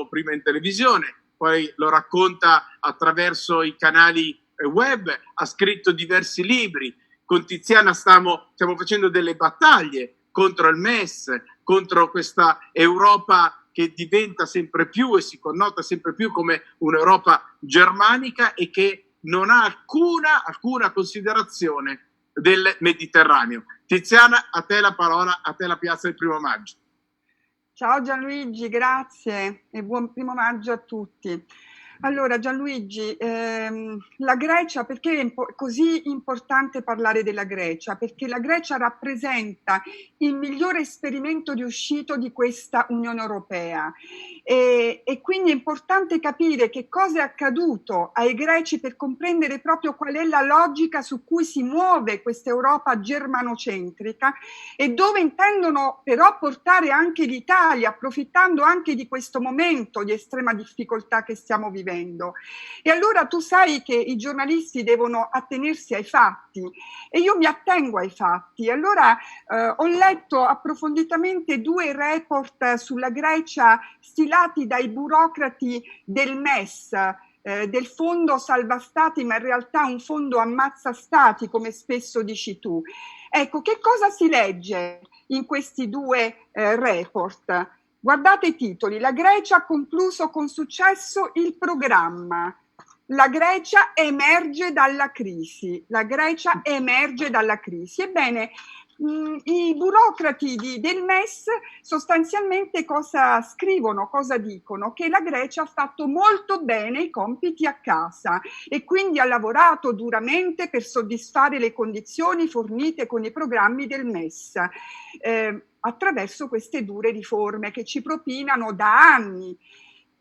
prima in televisione, poi lo racconta attraverso i canali web, ha scritto diversi libri. Con Tiziana stiamo facendo delle battaglie contro il MES, contro questa Europa che diventa sempre più e si connota sempre più come un'Europa germanica e che non ha alcuna considerazione del Mediterraneo. Tiziana, a te la parola, a te la piazza del 1° maggio. Ciao Gianluigi, grazie e buon 1° maggio a tutti. Allora Gianluigi, la Grecia, perché è così importante parlare della Grecia? Perché la Grecia rappresenta il migliore esperimento riuscito di questa Unione Europea e quindi è importante capire che cosa è accaduto ai greci per comprendere proprio qual è la logica su cui si muove questa Europa germanocentrica e dove intendono però portare anche l'Italia, approfittando anche di questo momento di estrema difficoltà che stiamo vivendo. E allora tu sai che i giornalisti devono attenersi ai fatti e io mi attengo ai fatti. Allora ho letto approfonditamente 2 report sulla Grecia stilati dai burocrati del MES, del fondo salva stati, ma in realtà un fondo ammazza stati, come spesso dici tu. Ecco, che cosa si legge in questi 2 report? Guardate i titoli: la Grecia ha concluso con successo il programma, la Grecia emerge dalla crisi, la Grecia emerge dalla crisi. Ebbene, i burocrati del MES sostanzialmente cosa scrivono, cosa dicono? Che la Grecia ha fatto molto bene i compiti a casa e quindi ha lavorato duramente per soddisfare le condizioni fornite con i programmi del MES. Attraverso queste dure riforme che ci propinano da anni.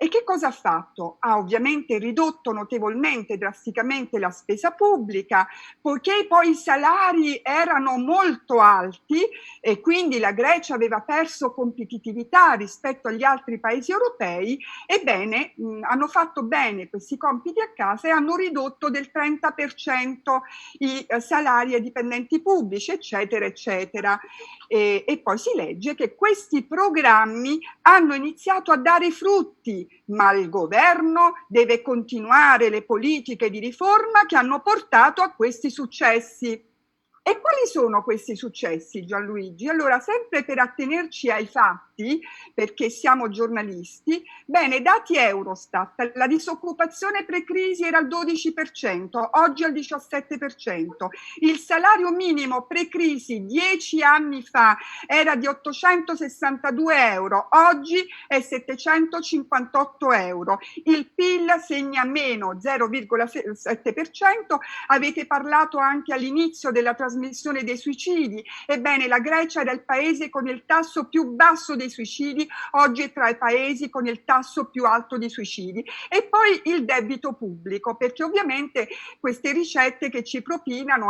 E che cosa ha fatto? Ha ovviamente ridotto notevolmente, drasticamente la spesa pubblica, poiché poi i salari erano molto alti e quindi la Grecia aveva perso competitività rispetto agli altri paesi europei. Ebbene, hanno fatto bene questi compiti a casa e hanno ridotto del 30% i salari ai dipendenti pubblici, eccetera, eccetera. E poi si legge che questi programmi hanno iniziato a dare frutti, ma il governo deve continuare le politiche di riforma che hanno portato a questi successi. E quali sono questi successi, Gianluigi? Allora, sempre per attenerci ai fatti, perché siamo giornalisti, bene, dati Eurostat, la disoccupazione pre-crisi era al 12%, oggi al 17%. Il salario minimo pre-crisi 10 anni fa era di 862 euro, oggi è 758 euro. Il PIL segna meno 0,7%, avete parlato anche all'inizio della trasmissione dei suicidi. Ebbene, la Grecia era il paese con il tasso più basso dei suicidi, oggi è tra i paesi con il tasso più alto di suicidi. E poi il debito pubblico, perché ovviamente queste ricette che ci propinano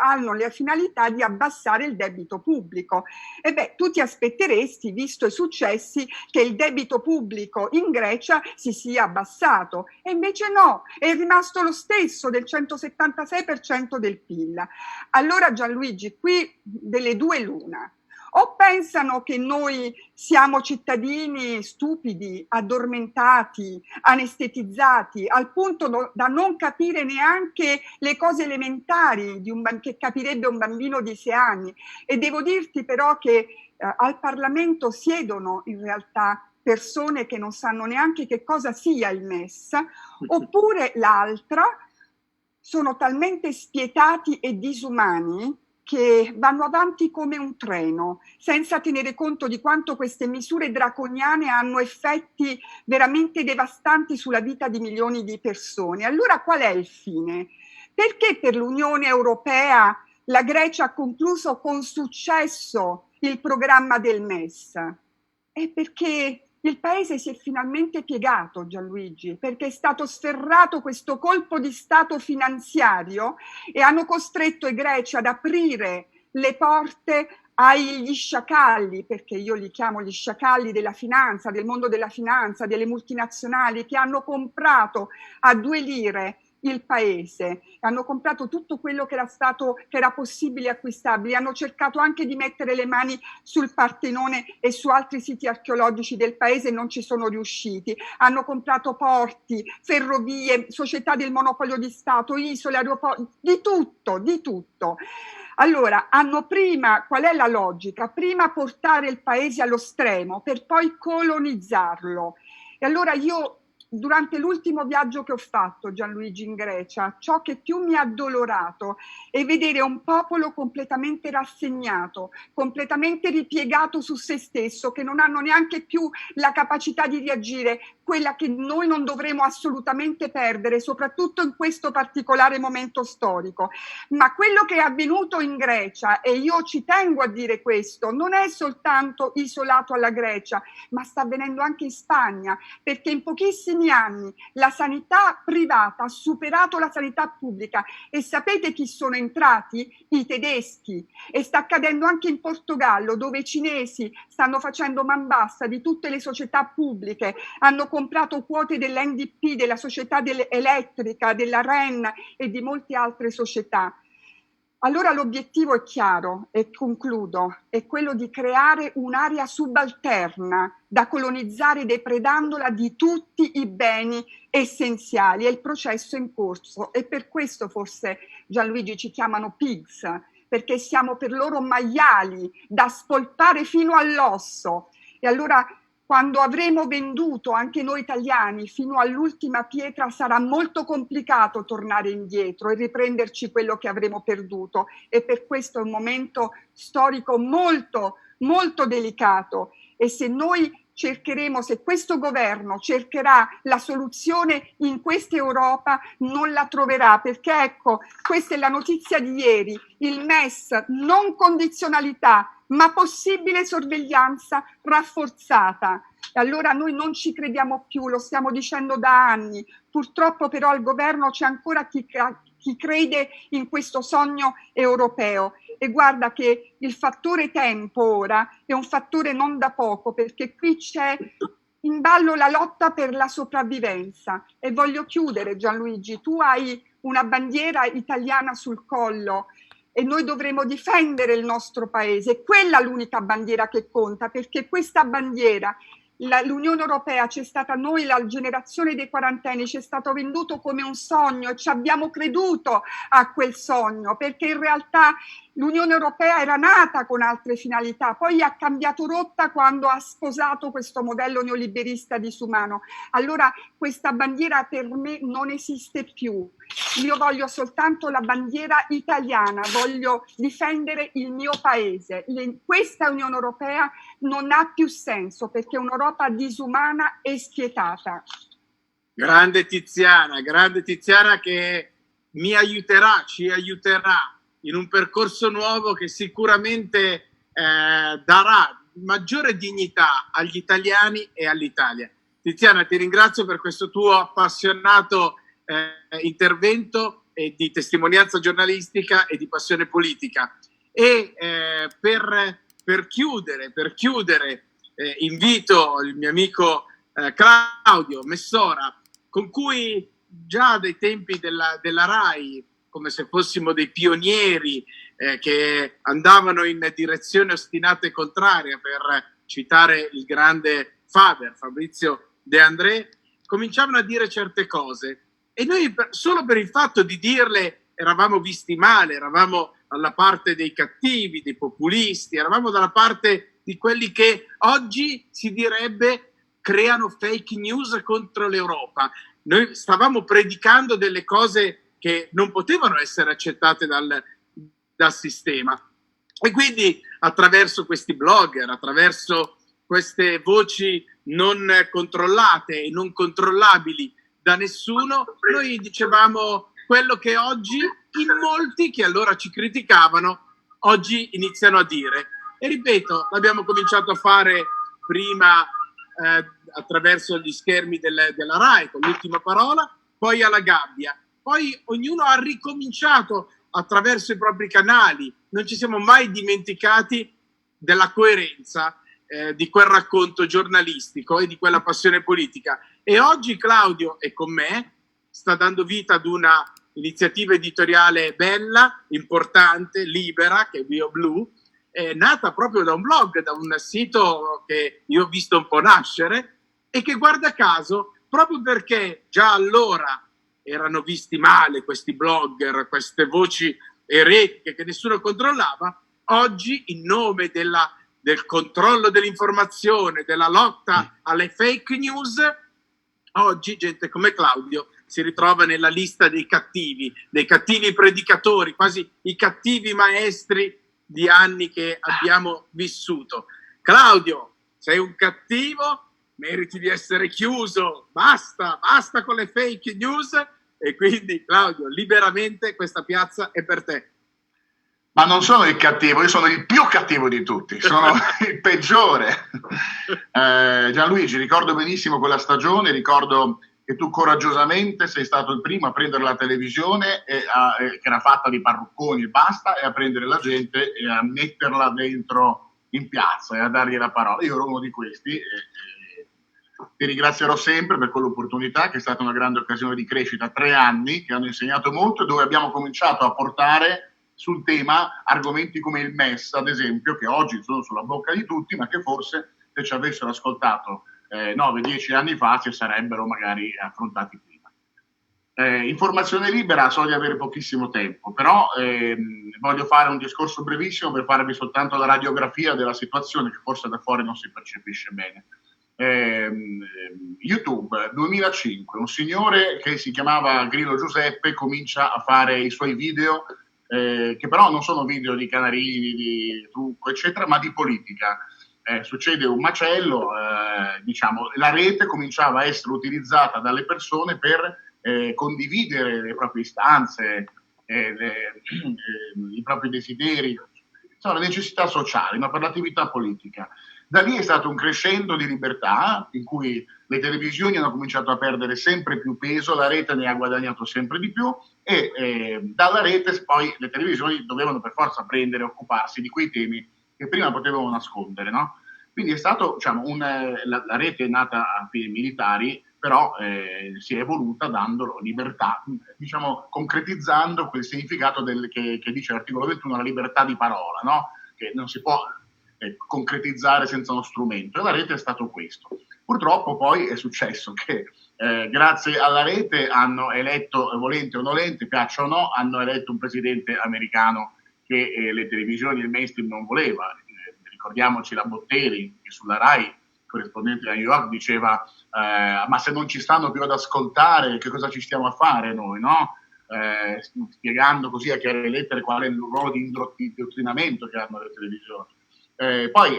hanno la finalità di abbassare il debito pubblico. E beh, tu ti aspetteresti, visto i successi, che il debito pubblico in Grecia si sia abbassato, e invece no, è rimasto lo stesso, del 176% del PIL. Allora Gianluigi, qui delle due l'una: o pensano che noi siamo cittadini stupidi, addormentati, anestetizzati, al punto da non capire neanche le cose elementari che capirebbe un bambino di 6 anni. E devo dirti però che al Parlamento siedono in realtà persone che non sanno neanche che cosa sia il MES, oppure l'altra, sono talmente spietati e disumani che vanno avanti come un treno, senza tenere conto di quanto queste misure draconiane hanno effetti veramente devastanti sulla vita di milioni di persone. Allora qual è il fine? Perché per l'Unione Europea la Grecia ha concluso con successo il programma del MES? È perché il paese si è finalmente piegato, Gianluigi, perché è stato sferrato questo colpo di stato finanziario e hanno costretto i greci ad aprire le porte agli sciacalli, perché io li chiamo gli sciacalli della finanza, del mondo della finanza, delle multinazionali, che hanno comprato a 2 lire il paese, hanno comprato tutto quello che era possibile acquistabile, hanno cercato anche di mettere le mani sul Partenone e su altri siti archeologici del paese e non ci sono riusciti, hanno comprato porti, ferrovie, società del monopolio di Stato, isole, aeroporti, di tutto. Allora, qual è la logica? Prima portare il paese allo stremo per poi colonizzarlo. E allora io, durante l'ultimo viaggio che ho fatto, Gianluigi, in Grecia, ciò che più mi ha addolorato è vedere un popolo completamente rassegnato, completamente ripiegato su se stesso, che non hanno neanche più la capacità di reagire, quella che noi non dovremo assolutamente perdere, soprattutto in questo particolare momento storico. Ma quello che è avvenuto in Grecia, e io ci tengo a dire questo, non è soltanto isolato alla Grecia, ma sta avvenendo anche in Spagna, perché in pochissimi anni la sanità privata ha superato la sanità pubblica e sapete chi sono entrati? I tedeschi. E sta accadendo anche in Portogallo, dove i cinesi stanno facendo man bassa di tutte le società pubbliche, hanno comprato quote dell'NDP, della società elettrica, della REN e di molte altre società. Allora l'obiettivo è chiaro, e concludo, è quello di creare un'area subalterna da colonizzare depredandola di tutti i beni essenziali, e il processo è in corso, e per questo forse, Gianluigi, ci chiamano pigs, perché siamo per loro maiali da spolpare fino all'osso. E allora, quando avremo venduto anche noi italiani fino all'ultima pietra, sarà molto complicato tornare indietro e riprenderci quello che avremo perduto, e per questo è un momento storico molto, molto delicato. E se questo governo cercherà la soluzione in questa Europa, non la troverà, perché ecco, questa è la notizia di ieri, il MES, non condizionalità, ma possibile sorveglianza rafforzata. E allora noi non ci crediamo più, lo stiamo dicendo da anni. Purtroppo però al governo c'è ancora chi crede in questo sogno europeo. E guarda che il fattore tempo ora è un fattore non da poco, perché qui c'è in ballo la lotta per la sopravvivenza. E voglio chiudere, Gianluigi, tu hai una bandiera italiana sul collo e noi dovremo difendere il nostro paese. Quella è l'unica bandiera che conta, perché questa bandiera, l'Unione Europea, c'è stata noi, la generazione dei quarantenni, ci è stato venduto come un sogno e ci abbiamo creduto a quel sogno, perché in realtà l'Unione Europea era nata con altre finalità, poi ha cambiato rotta quando ha sposato questo modello neoliberista disumano. Allora questa bandiera per me non esiste più. Io voglio soltanto la bandiera italiana, voglio difendere il mio paese. Questa Unione Europea non ha più senso, perché è un'Europa disumana e spietata. Grande Tiziana che ci aiuterà in un percorso nuovo che sicuramente darà maggiore dignità agli italiani e all'Italia. Tiziana, ti ringrazio per questo tuo appassionato intervento e di testimonianza giornalistica e di passione politica. E per chiudere, invito il mio amico Claudio Messora, con cui già dai tempi della RAI, come se fossimo dei pionieri che andavano in direzione ostinata e contraria, per citare il grande Faber, Fabrizio De André, cominciavano a dire certe cose e noi solo per il fatto di dirle eravamo visti male, eravamo dalla parte dei cattivi, dei populisti, eravamo dalla parte di quelli che oggi si direbbe creano fake news contro l'Europa. Noi stavamo predicando delle cose che non potevano essere accettate dal sistema. E quindi attraverso questi blogger, attraverso queste voci non controllate e non controllabili da nessuno, noi dicevamo quello che oggi in molti che allora ci criticavano oggi iniziano a dire. E ripeto, l'abbiamo cominciato a fare prima attraverso gli schermi della RAI con l'ultima parola, poi alla Gabbia, poi ognuno ha ricominciato attraverso i propri canali. Non ci siamo mai dimenticati della coerenza di quel racconto giornalistico e di quella passione politica. E oggi Claudio è con me, sta dando vita ad una iniziativa editoriale bella, importante, libera, che è BioBlue, è nata proprio da un blog, da un sito che io ho visto un po' nascere e che, guarda caso, proprio perché già allora erano visti male questi blogger, queste voci eretiche che nessuno controllava, oggi in nome del controllo dell'informazione, della lotta alle fake news, oggi gente come Claudio si ritrova nella lista dei cattivi predicatori, quasi i cattivi maestri di anni che abbiamo vissuto. Claudio, sei un cattivo, meriti di essere chiuso, basta con le fake news, e quindi Claudio, liberamente questa piazza è per te. Ma non sono il cattivo, io sono il più cattivo di tutti, sono il peggiore. Gianluigi, ricordo benissimo quella stagione, ricordo che tu coraggiosamente sei stato il primo a prendere la televisione, che era fatta di parrucconi e basta, e a prendere la gente e a metterla dentro in piazza e a dargli la parola. Io ero uno di questi. Ti ringrazierò sempre per quell'opportunità, che è stata una grande occasione di crescita, 3 anni che hanno insegnato molto, dove abbiamo cominciato a portare sul tema argomenti come il MES, ad esempio, che oggi sono sulla bocca di tutti, ma che forse se ci avessero ascoltato 9-10 anni fa si sarebbero magari affrontati prima. Informazione libera, so di avere pochissimo tempo, però voglio fare un discorso brevissimo per farvi soltanto la radiografia della situazione, che forse da fuori non si percepisce bene. YouTube 2005, un signore che si chiamava Grillo Giuseppe comincia a fare i suoi video, che però non sono video di canarini, di trucco eccetera, ma di politica. Succede un macello, diciamo, la rete cominciava a essere utilizzata dalle persone per condividere le proprie istanze, i propri desideri, insomma, le necessità sociali, ma per l'attività politica. Da lì è stato un crescendo di libertà in cui le televisioni hanno cominciato a perdere sempre più peso, la rete ne ha guadagnato sempre di più e dalla rete poi le televisioni dovevano per forza prendere e occuparsi di quei temi che prima potevano nascondere, no? Quindi è stato, diciamo, la rete è nata a fini militari, però si è evoluta dando libertà, diciamo, concretizzando quel significato che dice l'articolo 21, la libertà di parola, no? Che non si può concretizzare senza uno strumento, e la rete è stato questo. Purtroppo poi è successo che grazie alla rete hanno eletto, volente o nolente, piaccia o no, hanno eletto un presidente americano che le televisioni e il mainstream non voleva. Ricordiamoci la Botteri, che sulla RAI, corrispondente da New York, diceva ma se non ci stanno più ad ascoltare, che cosa ci stiamo a fare noi, no? Spiegando così a chiare lettere qual è il ruolo di indottrinamento che hanno le televisioni. Poi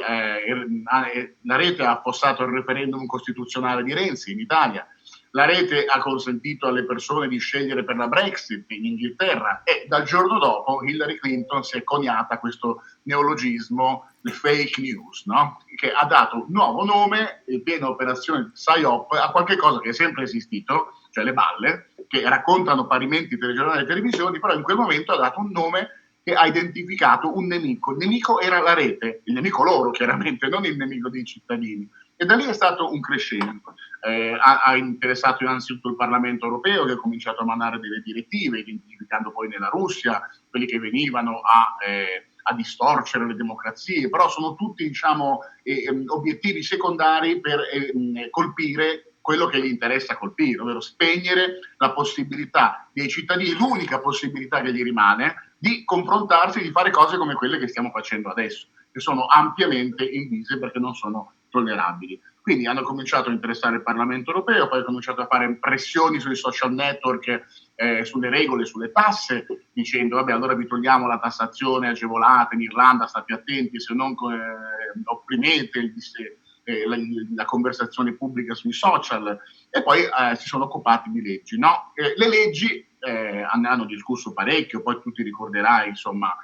la rete ha affossato il referendum costituzionale di Renzi in Italia, la rete ha consentito alle persone di scegliere per la Brexit in Inghilterra, e dal giorno dopo Hillary Clinton si è coniata questo neologismo, le fake news, no? Che ha dato un nuovo nome, in piena operazione PSYOP, a qualche cosa che è sempre esistito, cioè le balle, che raccontano parimenti telegiornali e televisioni, però in quel momento ha dato un nome che ha identificato un nemico. Il nemico era la rete, il nemico loro chiaramente, non il nemico dei cittadini. E da lì è stato un crescendo. Ha interessato innanzitutto il Parlamento europeo, che ha cominciato a emanare delle direttive, identificando poi nella Russia quelli che venivano a distorcere le democrazie, però sono tutti, diciamo, obiettivi secondari per colpire quello che gli interessa colpire, ovvero spegnere la possibilità dei cittadini, l'unica possibilità che gli rimane, di confrontarsi, di fare cose come quelle che stiamo facendo adesso. che sono ampiamente invise perché non sono tollerabili. Quindi hanno cominciato a interessare il Parlamento europeo, poi hanno cominciato a fare pressioni sui social network, sulle regole, sulle tasse, dicendo vabbè, allora vi togliamo la tassazione agevolata in Irlanda, state attenti, se non opprimete la conversazione pubblica sui social, e poi si sono occupati di leggi. No? Le leggi hanno discusso parecchio, poi tu ti ricorderai, insomma,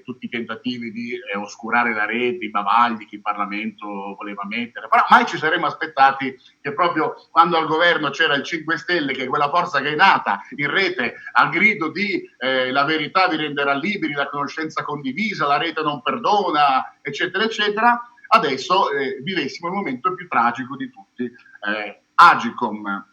tutti i tentativi di oscurare la rete, i bavagli che il Parlamento voleva mettere, però mai ci saremmo aspettati che proprio quando al governo c'era il 5 Stelle, che è quella forza che è nata in rete al grido di la verità vi renderà liberi, la conoscenza condivisa, la rete non perdona, eccetera, eccetera, adesso vivessimo il momento più tragico di tutti. Agicom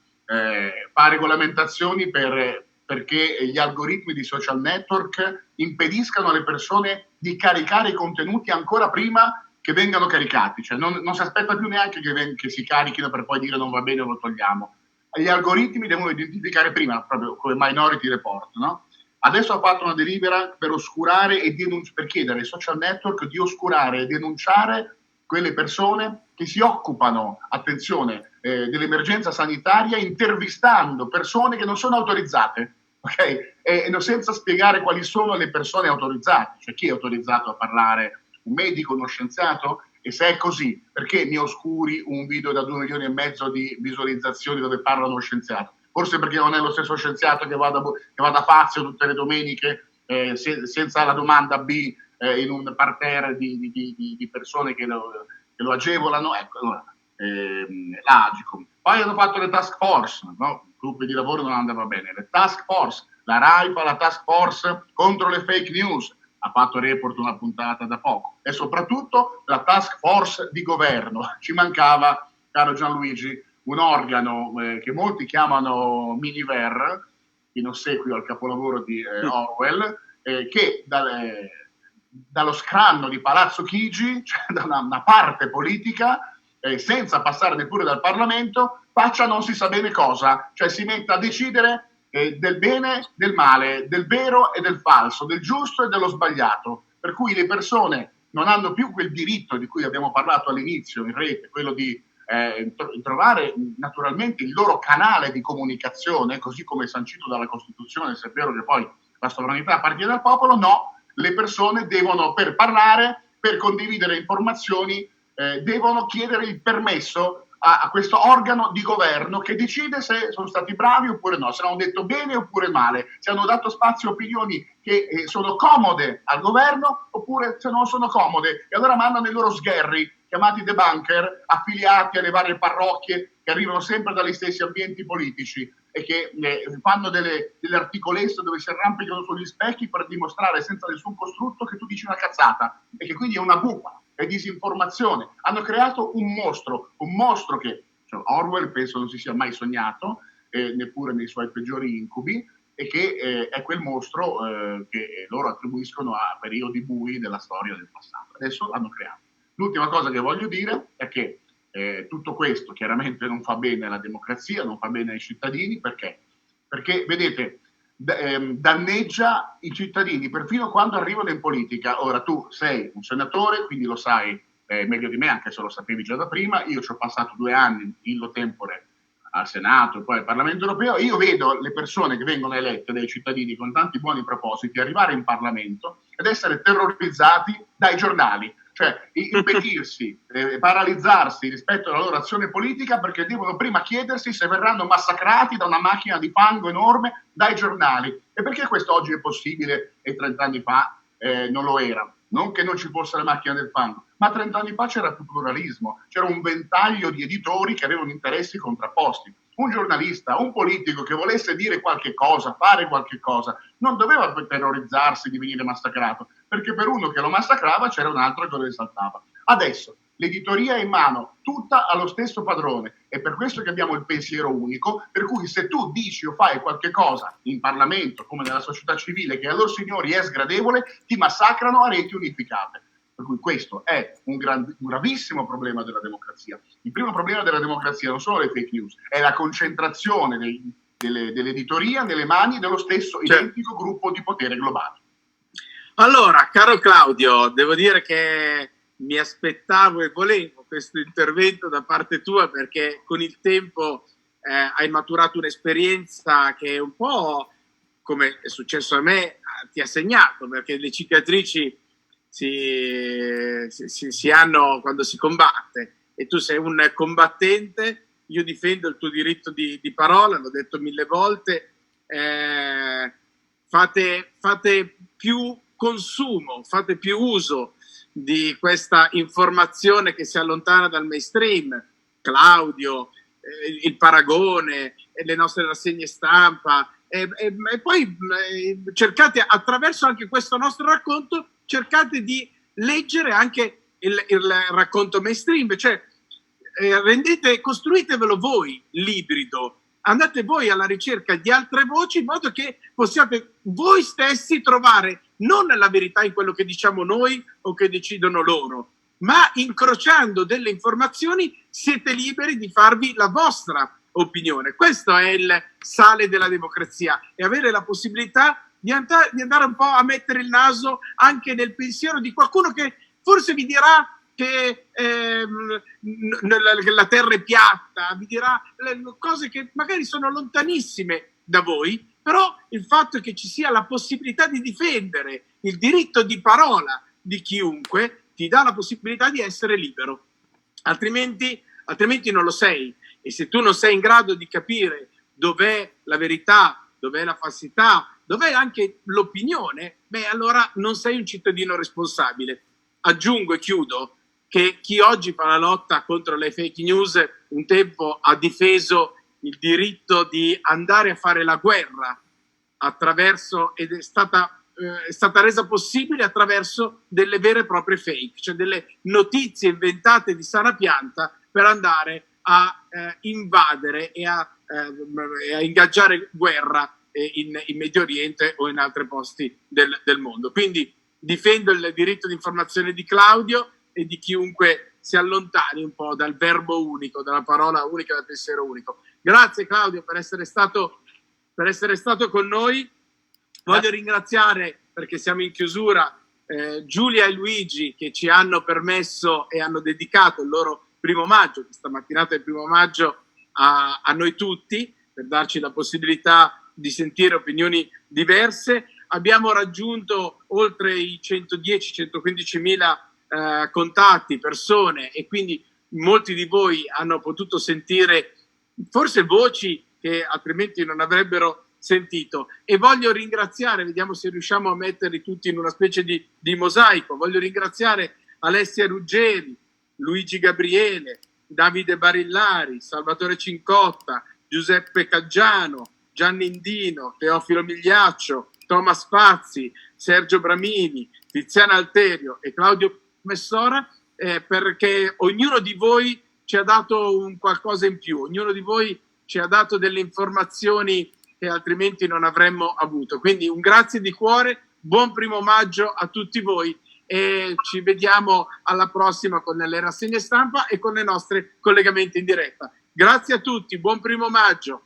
fa regolamentazioni perché gli algoritmi di social network impediscano alle persone di caricare i contenuti ancora prima che vengano caricati, cioè non si aspetta più neanche che si carichino per poi dire non va bene, lo togliamo. Gli algoritmi devono identificare prima, proprio come Minority Report, no? Adesso ha fatto una delibera per oscurare e per chiedere ai social network di oscurare e denunciare quelle persone che si occupano, attenzione, dell'emergenza sanitaria intervistando persone che non sono autorizzate, ok? E senza spiegare quali sono le persone autorizzate, cioè chi è autorizzato a parlare, un medico, uno scienziato? E se è così, perché mi oscuri un video da 2,5 milioni di visualizzazioni dove parla uno scienziato? Forse perché non è lo stesso scienziato che va da Fazio tutte le domeniche senza la domanda B in un parterre di persone che lo agevolano. Ecco, allora, l'Agicom. Poi hanno fatto le task force, no? Gruppi di lavoro non andava bene. Le task force, la RAI fa la task force contro le fake news, ha fatto Report una puntata da poco, e soprattutto la task force di governo. Ci mancava, caro Gianluigi, un organo che molti chiamano Miniver, in ossequio al capolavoro di Orwell, che dallo scranno di Palazzo Chigi, cioè da una parte politica, senza passare neppure dal Parlamento, faccia non si sa bene cosa, cioè si metta a decidere del bene, del male, del vero e del falso, del giusto e dello sbagliato, per cui le persone non hanno più quel diritto di cui abbiamo parlato all'inizio in rete, quello di trovare naturalmente il loro canale di comunicazione, così come sancito dalla Costituzione, se è vero che poi la sovranità appartiene al popolo. No, le persone devono, per parlare, per condividere informazioni, devono chiedere il permesso a questo organo di governo che decide se sono stati bravi oppure no, se hanno detto bene oppure male, se hanno dato spazio a opinioni che sono comode al governo oppure se non sono comode, e allora mandano i loro sgherri chiamati debunker, affiliati alle varie parrocchie che arrivano sempre dagli stessi ambienti politici e che fanno delle articolesse dove si arrampicano sugli specchi per dimostrare senza nessun costrutto che tu dici una cazzata e che quindi è una bufala, è disinformazione. Hanno creato un mostro che Orwell penso non si sia mai sognato, neppure nei suoi peggiori incubi, e che è quel mostro che loro attribuiscono a periodi bui della storia del passato. Adesso l'hanno creato. L'ultima cosa che voglio dire è che tutto questo chiaramente non fa bene alla democrazia, non fa bene ai cittadini. Perché? Perché, vedete, danneggia i cittadini perfino quando arrivano in politica. Ora, tu sei un senatore, quindi lo sai meglio di me, anche se lo sapevi già da prima. Io ci ho passato 2 anni illo tempore al Senato e poi al Parlamento europeo. Io vedo le persone che vengono elette dai cittadini con tanti buoni propositi arrivare in Parlamento ed essere terrorizzati dai giornali, cioè impedirsi, paralizzarsi rispetto alla loro azione politica perché devono prima chiedersi se verranno massacrati da una macchina di fango enorme dai giornali. E perché questo oggi è possibile e 30 anni fa non lo era? Non che non ci fosse la macchina del fango, ma 30 anni fa c'era più pluralismo, c'era un ventaglio di editori che avevano interessi contrapposti. Un giornalista, un politico che volesse dire qualche cosa, fare qualche cosa, non doveva terrorizzarsi di venire massacrato, perché per uno che lo massacrava c'era un altro che lo esaltava. Adesso l'editoria è in mano tutta allo stesso padrone, è per questo che abbiamo il pensiero unico, per cui se tu dici o fai qualche cosa in Parlamento, come nella società civile, che a loro signori è sgradevole, ti massacrano a reti unificate. Per cui questo è un gravissimo problema della democrazia. Il primo problema della democrazia non sono le fake news, è la concentrazione dell'editoria nelle mani dello stesso identico gruppo di potere globale. Allora, caro Claudio, devo dire che mi aspettavo e volevo questo intervento da parte tua, perché con il tempo hai maturato un'esperienza che un po', come è successo a me, ti ha segnato, perché le cicatrici si hanno quando si combatte, e tu sei un combattente. Io difendo il tuo diritto di parola, l'ho detto 1000 volte. Fate più consumo, fate più uso di questa informazione che si allontana dal mainstream. Claudio, il Paragone, le nostre rassegne stampa, e poi cercate, attraverso anche questo nostro racconto, cercate di leggere anche il racconto mainstream, cioè costruitevelo voi l'ibrido, andate voi alla ricerca di altre voci, in modo che possiate voi stessi trovare non la verità in quello che diciamo noi o che decidono loro, ma incrociando delle informazioni siete liberi di farvi la vostra opinione. Questo è il sale della democrazia, e avere la possibilità di andare un po' a mettere il naso anche nel pensiero di qualcuno che forse vi dirà che la terra è piatta, vi dirà cose che magari sono lontanissime da voi, però il fatto che ci sia la possibilità di difendere il diritto di parola di chiunque ti dà la possibilità di essere libero, altrimenti non lo sei. E se tu non sei in grado di capire dov'è la verità, dov'è la falsità, dov'è anche l'opinione, allora non sei un cittadino responsabile. Aggiungo e chiudo che chi oggi fa la lotta contro le fake news un tempo ha difeso il diritto di andare a fare la guerra ed è stata resa possibile attraverso delle vere e proprie fake, cioè delle notizie inventate di sana pianta per andare a invadere e a ingaggiare guerra in Medio Oriente o in altri posti del mondo. Quindi difendo il diritto di informazione di Claudio e di chiunque si allontani un po' dal verbo unico, dalla parola unica, dal pensiero unico. Grazie Claudio per essere stato con noi. Voglio ringraziare, perché siamo in chiusura, Giulia e Luigi, che ci hanno permesso e hanno dedicato il loro primo maggio, questa mattinata del primo maggio, a noi tutti, per darci la possibilità di sentire opinioni diverse. Abbiamo raggiunto oltre i 110-115 mila contatti, persone, e quindi molti di voi hanno potuto sentire forse voci che altrimenti non avrebbero sentito. E voglio ringraziare, vediamo se riusciamo a metterli tutti in una specie di mosaico, voglio ringraziare Alessia Ruggeri, Luigi Gabriele, Davide Barillari, Salvatore Cincotta, Giuseppe Caggiano, Gianni Indino, Teofilo Migliaccio, Thomas Pazzi, Sergio Bramini, Tiziana Alterio e Claudio Messora, perché ognuno di voi ci ha dato un qualcosa in più, ognuno di voi ci ha dato delle informazioni che altrimenti non avremmo avuto. Quindi un grazie di cuore, buon primo maggio a tutti voi, e ci vediamo alla prossima con le rassegne stampa e con le nostre collegamenti in diretta. Grazie a tutti, buon primo maggio.